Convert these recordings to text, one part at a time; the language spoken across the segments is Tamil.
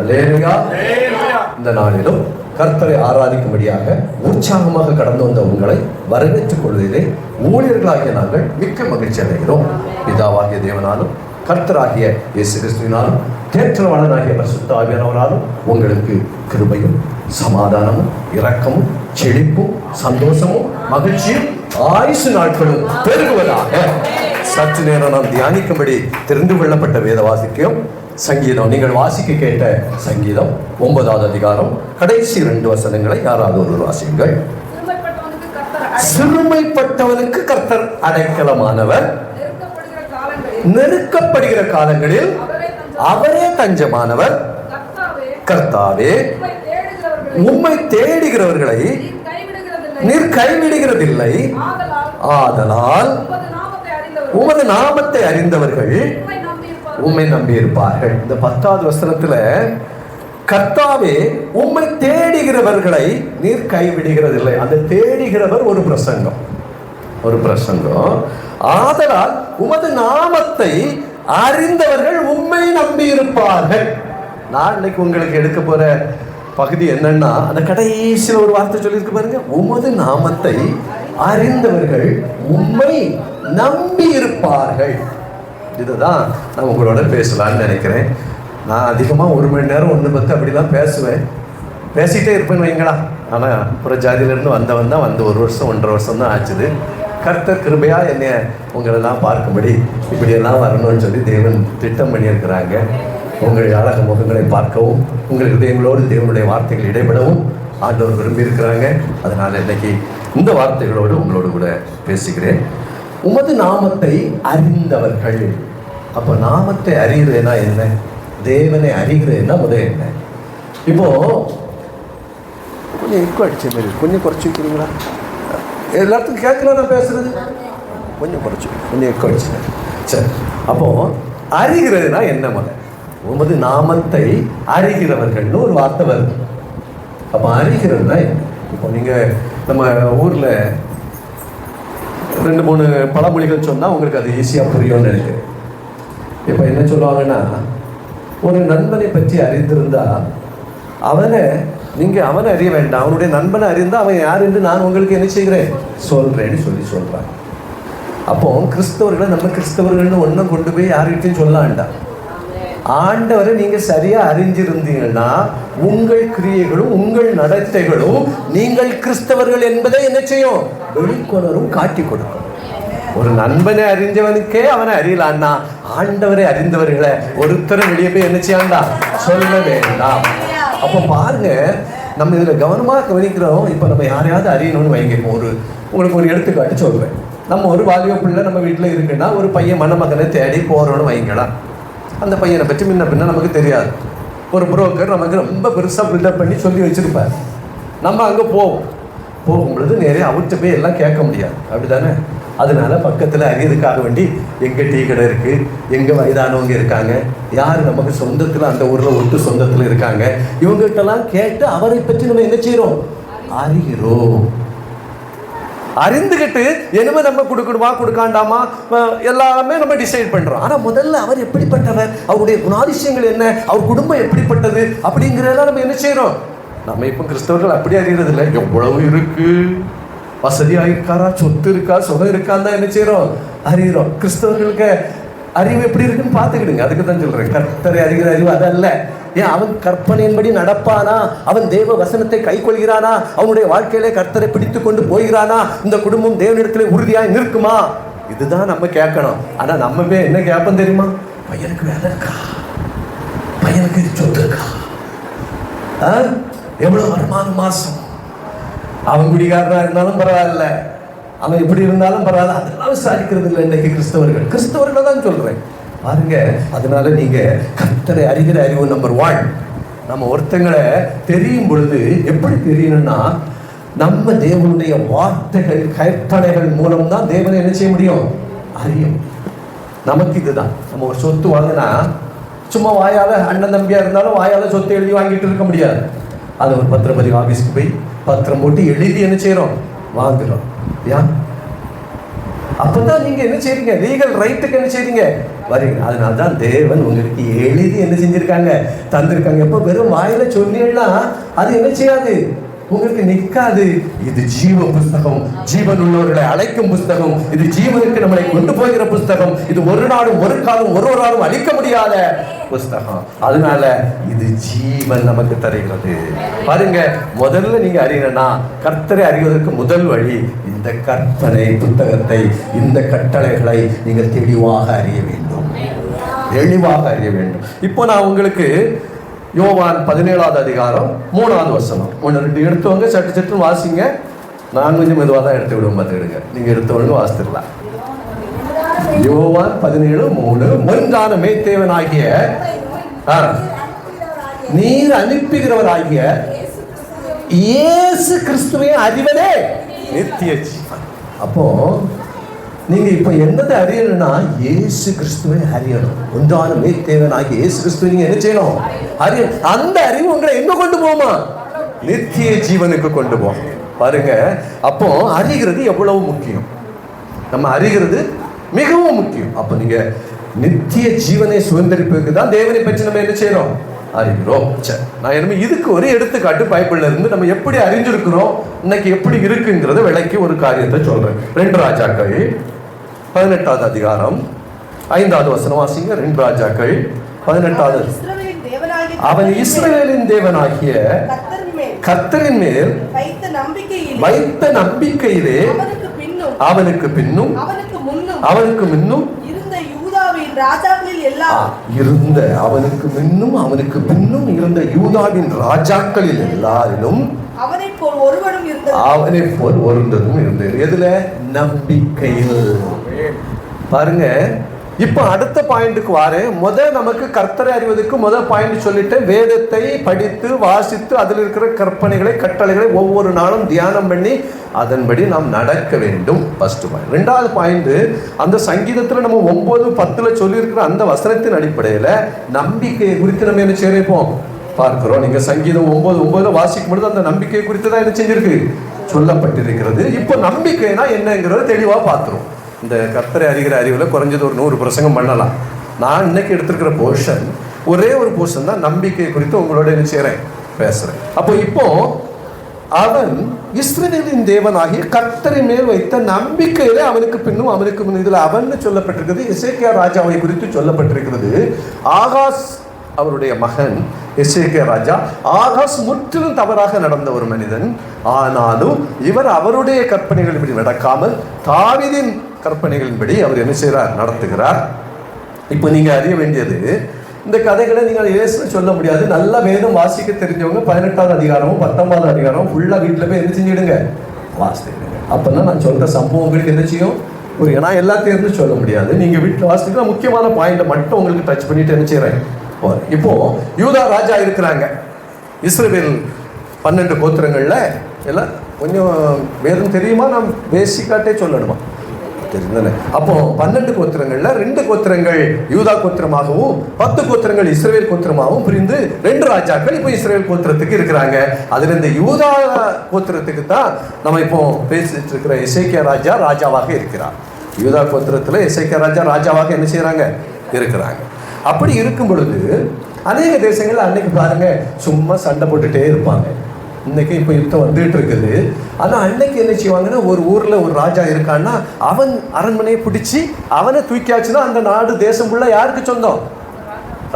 அல்லேலூயா. இந்த நாளிலும் கர்த்தரை ஆராதிக்கும்படியாக உற்சாகமாக கடந்து வந்த உங்களை வரவேற்றுக் கொள்வதிலே ஊழியர்களாகிய நாங்கள் மிக்க மகிழ்ச்சி அடைகிறோம். பிதாவாகிய தேவனாலும் கர்த்தராகிய இயேசு கிறிஸ்துவினாலும் தேற்றவாளனாகிய பரிசுத்த ஆவியானவராலும் உங்களுக்கு கிருபையும் சமாதானமும் இரக்கமும் செழிப்பும் சந்தோஷமும் மகிழ்ச்சியும் ஆயுசு நாட்களும் பெருகுவதாக. சற்று நேரம் நாம் தியானிக்கும்படி தெரிந்து கொள்ளப்பட்ட வேத வாசிக்கும் சங்கீதம், நீங்கள் வாசிக்க கேட்ட சங்கீதம் 9வது அதிகாரம் கடைசி 2 வசனங்களை யாராவது ஒருவர் வாசியுங்கள். சிறுமைப்பட்டவனுக்கு கர்த்தர் அடைக்கலமானவர், நெருக்கப்படுகிற காலங்களில் அவரே தஞ்சமானவர். கர்த்தாவே, உம்மை தேடுகிறவர்களை நீர் கைவிடுகிறதில்லை. ஆதலால் உமது நாமத்தை அறிந்தவர்கள் உம்மை நம்பி இருப்பார்கள். இந்த 10வது வசனத்துல கர்த்தாவே, உம்மை தேடுகிறவர்களை நீர் கைவிடுகிறதில்லை. அந்த தேடுகிறவர் ஒரு பிரசங்கம். ஆதலால் உமது நாமத்தை அறிந்தவர்கள் உம்மை நம்பி இருப்பார்கள். நான் இன்னைக்கு உங்களுக்கு எடுக்க போற பகுதி என்னன்னா, அந்த கடைசியில் ஒரு வார்த்தை சொல்லியிருக்கு பாருங்க, உமது நாமத்தை அறிந்தவர்கள் உம்மை நம்பி இருப்பார்கள். இதுதான் நான் உங்களோட பேசலான்னு நினைக்கிறேன். நான் அதிகமாக 1 மணி நேரம் 1:10 அப்படிலாம் பேசிகிட்டே இருப்பேன்னு வைங்களா. ஆனால் அப்புறம் ஜாதியிலேருந்து வந்தவன் தான் 1 வருஷம் 1.5 வருஷம் தான் ஆச்சுது. கர்த்தர் கிருபையாக என்னை உங்களெல்லாம் பார்க்கும்படி இப்படியெல்லாம் வரணும்னு சொல்லி தேவன் திட்டம் பண்ணியிருக்கிறாங்க. உங்கள் அழக முகங்களை பார்க்கவும், உங்கள் இதயங்களோடு தேவனுடைய வார்த்தைகள் இடைபடவும் ஆண்டவர் விரும்பி இருக்கிறாங்க. அதனால் இன்னைக்கு இந்த வார்த்தைகளோடு உங்களோடு கூட பேசுகிறேன். உமது நாமத்தை அறிந்தவர்கள். அப்போ நாமத்தை அறிகிறேன்னா என்ன, தேவனை அறிகிறேன்னா முதல் என்ன? இப்போ கொஞ்சம் எக்கோ அடிச்ச மாதிரி கொஞ்சம் குறைச்சி வைக்கிறீங்களா? எல்லாத்துக்கும் கேட்கலாம் நான் பேசுறது, கொஞ்சம் எக்கோ அடிச்சு. சரி, அப்போ அறிகிறதுனா என்ன முதல்? உமது நாமத்தை அறிகிறவர்கள்னு ஒரு வார்த்தை வருது. அப்போ அறிகிறதுனா என்ன? இப்போ நீங்கள் நம்ம ஊரில் 2-3 பழமொழிகள் சொன்னால் உங்களுக்கு அது ஈஸியாக புரியும்னு நினைக்கிறேன். இப்போ என்ன சொல்லுவாங்கன்னா, ஒரு நண்பனை பற்றி அறிந்திருந்தா அவனை அறிய வேண்டாம், அவனுடைய நண்பனை அறிந்தால் அவன் யார் என்று நான் உங்களுக்கு என்ன செய்கிறேன் சொல்கிறேன்னு சொல்கிறான். அப்போ கிறிஸ்தவர்களை நம்ம கிறிஸ்தவர்கள்னு ஒன்றும் கொண்டு போய் யார்கிட்டையும் சொல்ல வேண்டாம். ஆண்டவரை நீங்கள் சரியாக அறிஞ்சிருந்தீங்கன்னா உங்கள் கிரியைகளும் உங்கள் நடத்தைகளும் நீங்கள் கிறிஸ்தவர்கள் என்பதை என்ன செய்யும், வெளிக்கொணரும், காட்டி கொடுக்கும். ஒரு நண்பனை அறிஞ்சவனுக்கே அவனை அறியலான்னா ஆண்டவரை அறிந்தவர்களை ஒருத்தரும் வெளியே போய் என்ன செய்யாண்டா சொல்ல வேண்டாம். அப்போ பாருங்க, நம்ம இதில் கவனமாக கவனிக்கிறோம். இப்போ நம்ம யாரையாவது அறியணும்னு வைங்க. உங்களுக்கு ஒரு எடுத்துக்காட்டு சொல்கிறேன். நம்ம ஒரு வாலிப பிள்ளை நம்ம வீட்டில் இருக்குன்னா ஒரு பையன் மணமகனை தேடி போகிறோன்னு வைங்களா. அந்த பையனை பற்றி முன்ன நமக்கு தெரியாது. ஒரு புரோக்கர் நமக்கு ரொம்ப பெருசாக பில்டப் பண்ணி சொல்லி வச்சுருப்பார். நம்ம அங்கே போகும் பொழுது நேரே அவர்கிட்ட போய் எல்லாம் கேட்க முடியாது, அப்படி தானே? அதனால பக்கத்தில் அறியறதுக்காக வேண்டி எங்கே டீ கடை இருக்குது, எங்கே வயதானவங்க இருக்காங்க, யார் நமக்கு சொந்தத்தில் அந்த ஊரில் ஒட்டு சொந்தத்தில் இருக்காங்க, இவங்ககிட்டலாம் கேட்டு அவரை பற்றி நம்ம என்ன செய்கிறோம், அறிகிறோம். அறிந்துகிட்டு என்னமே நம்ம கொடுக்கணுமா கொடுக்காண்டாமா எல்லாமே நம்ம டிசைட் பண்ணுறோம். ஆனால் முதல்ல அவர் எப்படிப்பட்டவர், அவருடைய குணாதிசயங்கள் என்ன, அவர் குடும்பம் எப்படிப்பட்டது அப்படிங்கிறதெல்லாம் நம்ம என்ன செய்கிறோம். நம்ம இப்போ கிறிஸ்தவர்கள் அப்படி அறியறது இல்லை. எவ்வளவு இருக்கு, வசதியாக இருக்காரா, சொத்து இருக்கா, சுகம் இருக்கான்னு தான் என்ன செய்கிறோம், அறிகிறோம். கிறிஸ்தவர்களுக்கு அறிவு எப்படி இருக்குன்னு பார்த்துக்கிடுங்க. அதுக்கு தான் சொல்கிறேன், கர்த்தரை அறிகிற அறிவு அதல்ல. ஏன் அவன் கற்பனையின்படி நடப்பானா, அவன் தேவ வசனத்தை கை கொள்கிறானா, அவனுடைய வாழ்க்கையிலே கர்த்தரை பிடித்து கொண்டு போகிறானா, இந்த குடும்பம் தேவனிடத்திலே உறுதியாய் நிற்குமா, இதுதான் நம்ம கேட்கணும். ஆனால் நம்ம போய் என்ன கேட்போம் தெரியுமா, பையனுக்கு வேலை இருக்கா, பையனுக்கு சொத்து இருக்கா, எவ்வளோ வருமானம் மாசம், அவன் குடிகாரனாக இருந்தாலும் பரவாயில்ல, அவன் எப்படி இருந்தாலும் பரவாயில்ல, அதெல்லாம் விசாரிக்கிறது இல்லை இன்னைக்கு கிறிஸ்தவர்களை தான் சொல்கிறேன் பாருங்க. அதனால நீங்க கர்த்தரை அறிகிற அறிவு நம்பர் 1. நம்ம ஒருத்தங்களை தெரியும் பொழுது எப்படி தெரியணும்னா, நம்ம தேவனுடைய வார்த்தைகள் கற்பனைகள் மூலம் தான் தேவனை என்ன செய்ய முடியும், அறியும். நமக்கு இதுதான். நம்ம ஒரு சொத்து வாங்கினா சும்மா வாயால, அண்ணன் தம்பியா இருந்தாலும் வாயால சொத்தை எழுதி வாங்கிட்டு இருக்க முடியாது. அதை ஒரு பத்திரப்பதிவு ஆஃபீஸ்க்கு போய் பத்திரம் போட்டு எழுதி என்ன செய்யறோம், வாங்குறோம். ஏன் அப்பதான் நீங்க என்ன செய்றீங்க, லீகல் ரைட்டுக்கு என்ன செய்றீங்க வரீங்க. அதனால்தான் தேவன் உங்களுக்கு எழுதி என்ன செஞ்சிருக்காங்க, தந்திருக்காங்க. எப்ப வெறும் வாயில சொன்னீங்கன்னா அது என்ன செய்யாது, உங்களுக்கு நிற்காது. இது ஜீவ புஸ்தகம், ஜீவன் உள்ளவர்களை அழைக்கும் புஸ்தகம், இது ஜீவனுக்கு நம்மளை கொண்டு போகிற புஸ்தகம், இது ஒரு நாளும் ஒரு காலம் ஒரு நாளும் அழிக்க முடியாத புஸ்தகம். அதனால இது ஜீவன் நமக்கு தருகிறது. பாருங்க, முதல்ல நீங்க அறியணும்னா கர்த்தரை அறிவதற்கு முதல் வழி இந்த கற்பனை புத்தகத்தை, இந்த கட்டளைகளை நீங்கள் தெளிவாக அறிய வேண்டும், தெளிவாக அறிய வேண்டும். இப்போ நான் உங்களுக்கு யோவான் 17வது அதிகாரம் 3வது வசனம் 1-2 எடுத்தவங்க சட்டு சட்டு வாசிங்க. நான் கொஞ்சம் மெதுவாக தான் எடுத்து விடுவோம், பார்த்துக்கிடுங்க. நீங்க எடுத்தவங்க வாசித்துடலாம். யோவான் 17:3 முன்கான மேய்த்தேவனாகிய நீர் அனுப்புகிறவராகிய இயேசு கிறிஸ்துவை அறிவதே நித்திய ஜீவன். அப்போ நீங்க இப்ப என்னதை அறியணும்னா இயேசு கிறிஸ்துவை அறியணும். ஒன்றான மேய்த்தேவனாகிய இயேசு கிறிஸ்துவை நீங்க என்ன செய்யணும், அறியணும். அந்த அறிவு உங்களை எங்க கொண்டு போமா, நித்திய ஜீவனுக்கு கொண்டு போகும். பாருங்க, அப்போ அறிகிறது எவ்வளவு முக்கியம், நம்ம அறிகிறது மிகவும் முக்கியம். அப்ப நீங்க நித்திய ஜீவனை சுதந்திரிப்பதற்கு தான் தேவனை பற்றி நம்ம என்ன செய்யறோம், அறிகிறோம். நான் என்ன இதுக்கு ஒரு எடுத்துக்காட்டு பைபிள்ல இருந்து நம்ம எப்படி அறிஞ்சிருக்கிறோம், இன்னைக்கு எப்படி இருக்குங்கிறத விளக்கி ஒரு காரியத்தை சொல்றேன். 2 ராஜாக்கள் 18வது அதிகாரம் 5வது வசனம் வாசிங்க. 2 ராஜாக்கள் 18வது. அவன் இஸ்ரவேலின் தேவனாகிய கர்த்தரின் மேல் வைத்த நம்பிக்கையிலே அவனுக்கு பின்னும் அவனுக்கு முன்னும் இருந்த யூதாவின் ராஜாக்களில் எல்லாரிலும் அவனை போல் ஒருவனும் இருந்தது. எதுல, நம்பிக்கையில். பாருங்க, இப்ப அடுத்த பாயிண்ட்டுக்கு வாரேன். நமக்கு கர்த்தரை அறிவதற்கு பாயிண்ட் சொல்லிட்டு, வேதத்தை படித்து வாசித்து அதில் இருக்கிற கற்பனைகளை கட்டளைகளை ஒவ்வொரு நாளும் தியானம் பண்ணி அதன்படி நாம் நடக்க வேண்டும். First point. 2வது பாயிண்ட், அந்த சங்கீதத்தில் நம்ம 9:10 சொல்லியிருக்கிற அந்த வசனத்தின் அடிப்படையில் நம்பிக்கையை குறித்து நம்ம என்ன செய்யறோம் பார்க்கிறோம். நீங்க சங்கீதம் 9:9 வாசிக்கும் பொழுது அந்த நம்பிக்கை குறித்து தான் என்ன செஞ்சிருக்கு, சொல்லப்பட்டிருக்கிறது. இப்போ நம்பிக்கைனா என்னங்கிறத தெளிவா பார்க்கிறோம். இந்த கர்த்தரை அறிகிற அறிவில் குறைஞ்சது ஒரு 100 பிரசங்கம் பண்ணலாம். நான் இன்னைக்கு எடுத்திருக்கிற போர்ஷன் ஒரே ஒரு போர்ஷன் தான், நம்பிக்கை குறித்து உங்களோட என்ன செய்யறேன், பேசுறேன். அப்போ இப்போ அவன் இஸ்ரவேலின் தேவனாகிய கர்த்தரை மேல் வைத்த நம்பிக்கையிலே அவனுக்கு பின்னும் அவனுக்கு முன். இதுல அவன் சொல்லப்பட்டிருக்கிறது எசேக்கியா ராஜாவை குறித்து சொல்லப்பட்டிருக்கிறது. ஆகாஸ் அவருடைய மகன் எசேக்கியா ராஜா. ஆகாஸ் முற்றிலும் தவறாக நடந்த ஒரு மனிதன். ஆனாலும் இவர் அவருடைய கற்பனைகளின்படி நடக்காமல் தாவீதின் கற்பனைகளின்படி அவர் என்ன செய்கிறார், நடத்துகிறார். இப்போ நீங்க அறிய வேண்டியது, இந்த கதைகளை நீங்கள் இயேசுன்னு சொல்ல முடியாது. நல்ல வேதம் வாசிக்க தெரிஞ்சவங்க 18வது அதிகாரமும் 19வது அதிகாரமும் ஃபுல்லா வீட்டில் போய் என்ன செஞ்சிடுங்க, வாசிடுங்க. அப்பதான் நான் சொல்ற சம்பவங்களுக்கு என்ன செய்யும் புரியும். நான் எல்லாத்தையும் இருந்து சொல்ல முடியாது. நீங்க வீட்டில் வாசிக்கிற முக்கியமான பாயிண்டை மட்டும் உங்களுக்கு டச் பண்ணிட்டு என்ன செய்யறேன். இப்போ யூதா ராஜா இருக்கிறாங்க. இஸ்ரவேல் 12 கோத்திரங்கள்ல எல்லாம் கொஞ்சம் வேதம் தெரியுமா, நான் பேசிக்காட்டே சொல்லணுமா, தெரியுதானே? அப்போ 12 கோத்திரங்கள்ல 2 கோத்திரங்கள் யூதா கோத்திரமாகவும் 10 கோத்திரங்கள் இஸ்ரவேல் கோத்திரமாகவும் பிரிந்து 2 ராஜாக்கள் இப்போ இஸ்ரவேல் கோத்திரத்துக்கு இருக்கிறாங்க. அதுல இந்த யூதா கோத்திரத்துக்கு தான் நம்ம இப்போ பேசிட்டு இருக்கிற எசேக்கியா ராஜா ராஜாவாக இருக்கிறார். யூதா கோத்திரத்துல எசேக்கியா ராஜா ராஜாவாக என்ன செய்யறாங்க, இருக்கிறாங்க. அப்படி இருக்கும் பொழுது அநேக தேசங்கள் அன்னைக்கு பாருங்க சும்மா சண்டை போட்டுட்டே இருப்பாங்க. இன்னைக்கு இப்போ யுத்தம் வந்துட்டு இருக்குது. ஆனால் அன்னைக்கு என்ன செய்வாங்கன்னா, ஒரு ஊர்ல ஒரு ராஜா இருக்கான்னா அவன் அரண்மனையை பிடிச்சி அவனை தூக்கியாச்சுன்னா அந்த நாடு தேசம் ஃபுல்லா யாருக்கு சொந்தம்,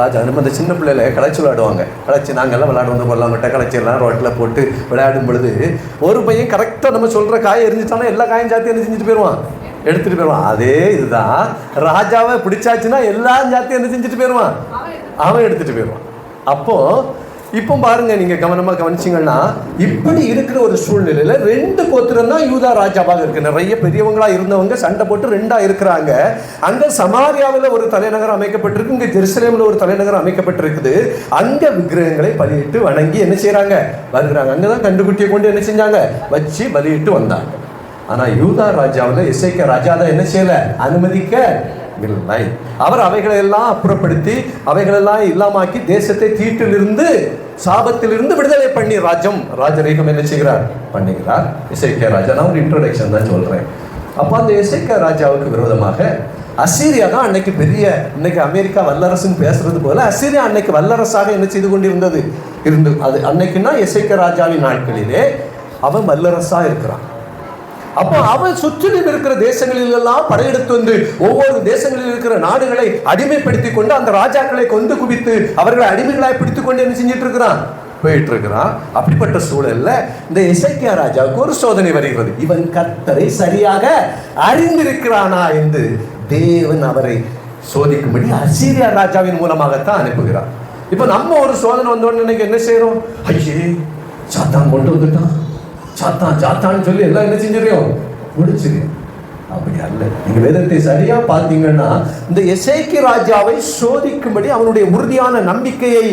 ராஜா. நம்ம அந்த சின்ன பிள்ளைல களைச்சி விளையாடுவாங்க. களைச்சி நாங்கள்லாம் விளையாடுவோம், கொல்லாமட்ட களைச்சிடலாம் ரோட்டில் போட்டு விளையாடும் பொழுது ஒரு பையன் கரெக்டாக நம்ம சொல்ற காயை எரிஞ்சிட்டானா எல்லா காயும் ஜாத்தி என்ன செஞ்சுட்டு போயிடுவான், எடுத்துட்டு போயிடுவான். அதே இதுதான், ராஜாவை பிடிச்சாச்சுன்னா எல்லா ஜாத்தியும் என்ன செஞ்சுட்டு போயிடுவான், அவன் எடுத்துட்டு போயிடுவான். அப்போ இப்போ பாருங்க, நீங்க கவனமா கவனிச்சிங்கன்னா இப்படி இருக்கிற ஒரு சூழ்நிலையில 2 கோத்திரம் தான் யூதா ராஜாவாக இருக்கு. நிறைய பெரியவங்களா இருந்தவங்க சண்டை போட்டு 2ஆ இருக்கிறாங்க. அங்க சமாரியாவில் ஒரு தலைநகரம் அமைக்கப்பட்டிருக்கு, இங்க ஜெருசலேம்ல ஒரு தலைநகரம் அமைக்கப்பட்டிருக்குது. அங்க விக்கிரகங்களை பலியிட்டு வணங்கி என்ன செய்யறாங்க, வருகிறாங்க. அங்கதான் கண்டுகுட்டியை கொண்டு என்ன செஞ்சாங்க, வச்சு பலியிட்டு வந்தாங்க. ஆனா யூதா ராஜாவில் எசேக்கியா ராஜா தான் என்ன செய்யல, அனுமதிக்க இல்லை. அவர் அவைகளை எல்லாம் அப்புறப்படுத்தி அவைகளெல்லாம் இல்லாமாக்கி தேசத்தை தீட்டிலிருந்து சாபத்திலிருந்து விடுதலை பண்ணி ராஜரீகம் என்ன செய்கிறார், பண்ணுகிறார் எசேக்கியா ராஜா. நான் ஒரு இன்ட்ரோடக்ஷன் தான் சொல்றேன். அப்போ அந்த எசேக்கியா ராஜாவுக்கு விரோதமாக அசீரியா தான் அன்னைக்கு பெரிய, இன்னைக்கு அமெரிக்கா வல்லரசுன்னு பேசுறது போல அசீரியா அன்னைக்கு வல்லரசாக என்ன செய்து கொண்டிருந்தது அது அன்னைக்குன்னா எசேக்கியா ராஜாவின் நாட்களிலே அவன் வல்லரசா இருக்கிறான். அப்போ அவன் சுற்றிலும் இருக்கிற தேசங்களில் எல்லாம் படையெடுத்து வந்து ஒவ்வொரு தேசங்களில் இருக்கிற நாடுகளை அடிமைப்படுத்தி கொண்டு அந்த ராஜாக்களை கொண்டு குவித்து அவர்களை அடிமைகளாய் பிடித்துக் கொண்டு என்ன செஞ்சிட்டு இருக்கிறான், போயிட்டு இருக்கிறான். அப்படிப்பட்ட சூழல்ல இந்த எசேக்கியா ராஜாவுக்கு ஒரு சோதனை வருகிறது. இவன் கர்த்தரை சரியாக அறிந்திருக்கிறானா என்று தேவன் அவரை சோதிக்கும்படி அசீரியா ராஜாவின் மூலமாகத்தான் அனுப்புகிறார். இப்ப நம்ம ஒரு சோதனை வந்தோன்னு என்ன செய்யறோம், ஐயே சாத்தான் கொண்டு வந்துட்டான், சாத்தான்னு சொல்லி எல்லாம் என்ன செஞ்சிடும், முடிச்சிடும். அப்படி அல்ல. நீங்க வேதத்தை சரியா பார்த்தீங்கன்னா இந்த எசேக்கியா ராஜாவை சோதிக்கும்படி அவனுடைய உறுதியான நம்பிக்கையை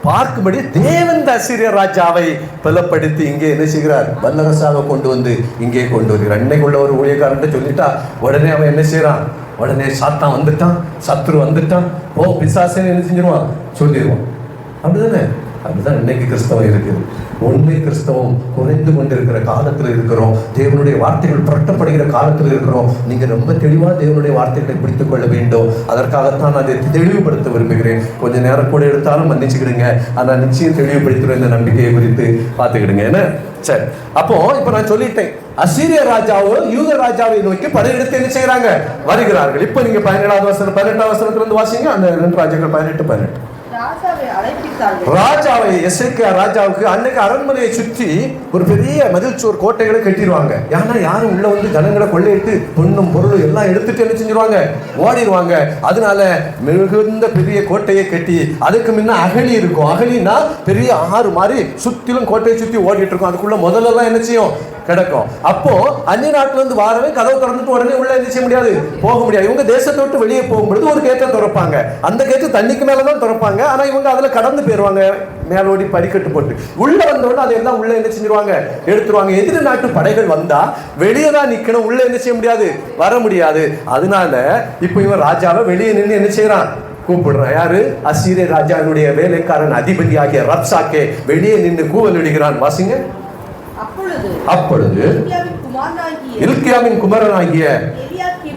பார்க்கும்படி தேவன் அசீரிய ராஜாவை பலப்படுத்தி இங்கே என்ன செய்கிறார், வல்லரசாக கொண்டு வந்து இங்கே கொண்டு வருகிறார். இன்னைக்குள்ள ஒரு ஊழியக்காரன் சொல்லிட்டா உடனே அவன் என்ன செய்யறான், உடனே சாத்தான் வந்துட்டான், சத்ரு வந்துட்டான், ஓ பிசாசேன்னு என்ன செஞ்சிருவான் சொல்லிடுவான். அப்படிதானே? அப்படிதான் இன்னைக்கு கிறிஸ்தவம் இருக்குது. உண்மை கிறிஸ்தவம் குறைந்து கொண்டிருக்கிற காலத்தில் இருக்கிறோம். தேவனுடைய வார்த்தைகள் புரட்டப்படுகிற காலத்தில் இருக்கிறோம். நீங்க ரொம்ப தெளிவா தேவனுடைய வார்த்தைகளை பிடித்துக் கொள்ள வேண்டும். அதற்காகத்தான் நான் அதை தெளிவுபடுத்த விரும்புகிறேன். கொஞ்சம் நேரம் கூட எடுத்தாலும் மன்னிச்சுக்கிடுங்க. ஆனால் நிச்சயம் தெளிவுபடுத்துகிற இந்த நம்பிக்கையை குறித்து பார்த்துக்கிடுங்க. என்ன சரி, அப்போ இப்ப நான் சொல்லிட்டேன், அசீரிய ராஜாவோ யூத ராஜாவை நோக்கி படையெடுத்து என்ன செய்யறாங்க, வருகிறார்கள். இப்ப நீங்க 17வது வசனம் 18வது வசனத்துல இருந்து வாசிங்க. அந்த 2 ராஜாக்கள் 18 ராஜாவை எசேக்கியா ராஜாவுக்கு அன்னைக்கு அரண்மனையை சுற்றி ஒரு பெரிய மதில் சுவர் கோட்டைகளை கட்டிடுவாங்க. ஏன்னா யாரும் உள்ள வந்து ஜனங்களை கொள்ளையிட்டு பொண்ணும் பொருளும் எல்லாம் எடுத்துட்டு என்ன செஞ்சிருவாங்க, ஓடிடுவாங்க. அதனால மிகுந்த பெரிய கோட்டையை கட்டி அதுக்கு முன்ன அகழி இருக்கும். அகழினா பெரிய ஆறு மாதிரி சுத்திலும் கோட்டையை சுத்தி ஓடிட்டு இருக்கும். அதுக்குள்ள முதல்ல என்ன செய்யும், கிடக்கும். அப்போ அந்நிய நாட்டுல இருந்து வாரவே கதவு திறந்துட்டு உடனே உள்ள என்ன செய்ய முடியாது, போக முடியாது. இவங்க தேசத்தை விட்டு வெளியே போகும்பொழுது ஒரு கேட்டை திறப்பாங்க. அந்த கேட்டு தண்ணிக்கு மேலதான் திறப்பாங்க. ஆனா இவங்க அதுல கடந்து போயிருவாங்க, மேலோடி படிக்கட்டு போட்டு. உள்ள வந்தோடனே அதையெல்லாம் உள்ள என்ன செஞ்சிருவாங்க, எடுத்துருவாங்க. எதிரி நாட்டு படைகள் வந்தா வெளியே தான் நிக்கணும், உள்ள என்ன செய்ய முடியாது, வர முடியாது. அதனால இப்ப இவன் ராஜாவை வெளியே நின்று என்ன செய்யறான், கூப்பிடுறான். யாரு, அசீரிய ராஜாவினுடைய வேலைக்காரன் அதிபதியாகிய ரப்சாக்கே வெளியே நின்று கூவல் இடுகிறான். வாசிங்க. அப்பொழுது இல்க்கியாவின் குமாரனாகிய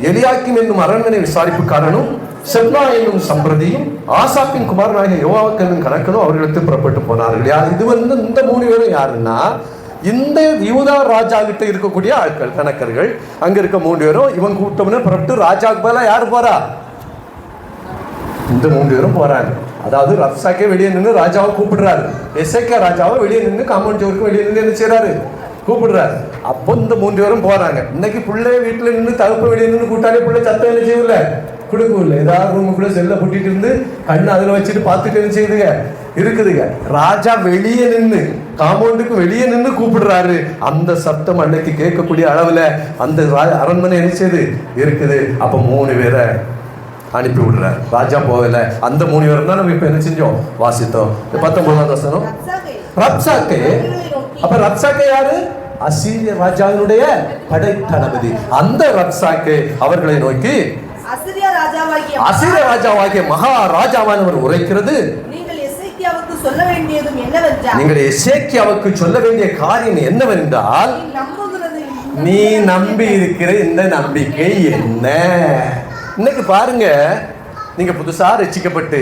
எலியாக்கிம் என்னும் அரண்மனை விசாரிப்புக்காரனும் செப்னா என்னும் சம்பிரதியும் ஆசாப்பின் குமாரனாகிய யோவாக் என்னும் கணக்கனும் அவர்களுக்கு புறப்பட்டு போனார்கள். யார் இது? இந்த 3 பேரும் யாருன்னா இந்த யூதா ராஜா கிட்ட இருக்கக்கூடிய ஆட்கள், கணக்கர்கள். அங்க இருக்க 3 பேரும் இவன் கூட்டம்னு புறப்பட்டு ராஜாவுக்கு பதிலா யாரு போறா, இந்த 3 பேரும் போறாங்க. அதாவது ரப்சாக்கே வெளியே நின்று ராஜாவை கூப்பிடுறாரு, எசேக்கியா ராஜாவை வெளியே நின்று காம்பவுண்ட் சுவருக்கு வெளியே நின்று என்ன செய்யறாரு, கூப்பிடுறாரு. அப்போ இந்த 3 பேரும் போறாங்க. இன்னைக்கு பிள்ளைய வீட்டுல நின்று தகுப்பு வெளியே நின்று கூட்டாலே பிள்ளை சத்தம் என்ன செய்யல, கொடுக்கல. ஏதாவது ரூமுக்குள்ள செல்ல புட்டிட்டு இருந்து கண்ணு அதுல வச்சுட்டு பார்த்துட்டு என்ன செய்யுதுங்க, இருக்குதுங்க. ராஜா வெளியே நின்று, காம்பவுண்டுக்கு வெளியே நின்று கூப்பிடுறாரு. அந்த சத்தம் அன்னைக்கு கேட்கக்கூடிய அளவுல அந்த அரண்மனை என்ன செய்யுது, இருக்குது. அப்ப 3 பேரை அனுப்பி விடுறார். ராஜா போகல. அந்த 3 பேரும் தான் நம்ம இப்ப என்ன செஞ்சோம், வாசித்தோம். 19வது வசனம். ரப்சாக்கே. அப்ப ரப்சாக்கே யாரு, அசீரிய ராஜாவினுடைய படை தளபதி. அந்த ரப்சாக்கே அவர்களை நோக்கி அசீரிய ராஜாவாகிய மகா ராஜாவானவர் உரைக்கிறது, நீங்கள் எசேக்கியாவுக்கு சொல்ல வேண்டிய காரியம் என்னவென்றால், நீ நம்பி இருக்கிற இந்த நம்பிக்கை என்ன? இன்னைக்கு பாருங்க, நீங்க புதுசா ரட்சிக்கப்பட்டு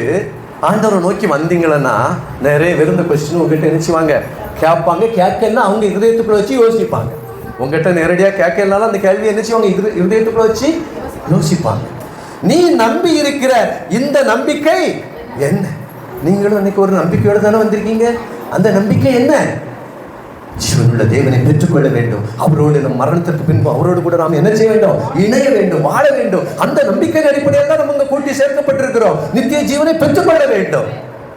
ஆண்டவரை நோக்கி வந்தீங்களன்னா நிறைய விருந்த கொஸ்டின் உங்ககிட்ட நினைச்சுவாங்க, கேட்பாங்க. கேட்கலன்னா அவங்க இருதயத்துக்குள்ள வச்சு யோசிப்பாங்க. உங்ககிட்ட நேரடியா கேட்கலனாலும் அந்த கேள்வியை நினைச்சுவாங்க, இருதயத்துக்குள்ள வச்சு யோசிப்பாங்க. நீ நம்பி இருக்கிற இந்த நம்பிக்கை என்ன? நீங்களும் அன்னைக்கு ஒரு நம்பிக்கையோட தானே வந்திருக்கீங்க. அந்த நம்பிக்கை என்ன? ஜீவனுள்ள தேவனை பெற்றுக்கொள்ள வேண்டும். அவரோடு நம் மரணத்திற்கு பின்பு அவரோடு கூட நாம் என்ன செய்ய வேண்டும், இணைய வேண்டும், வாழ வேண்டும். அந்த நம்பிக்கையின் அடிப்படையில் தான் நம்ம கூட்டி சேர்க்கப்பட்டிருக்கிறோம். நித்திய ஜீவனை பெற்றுக்கொள்ள வேண்டும்.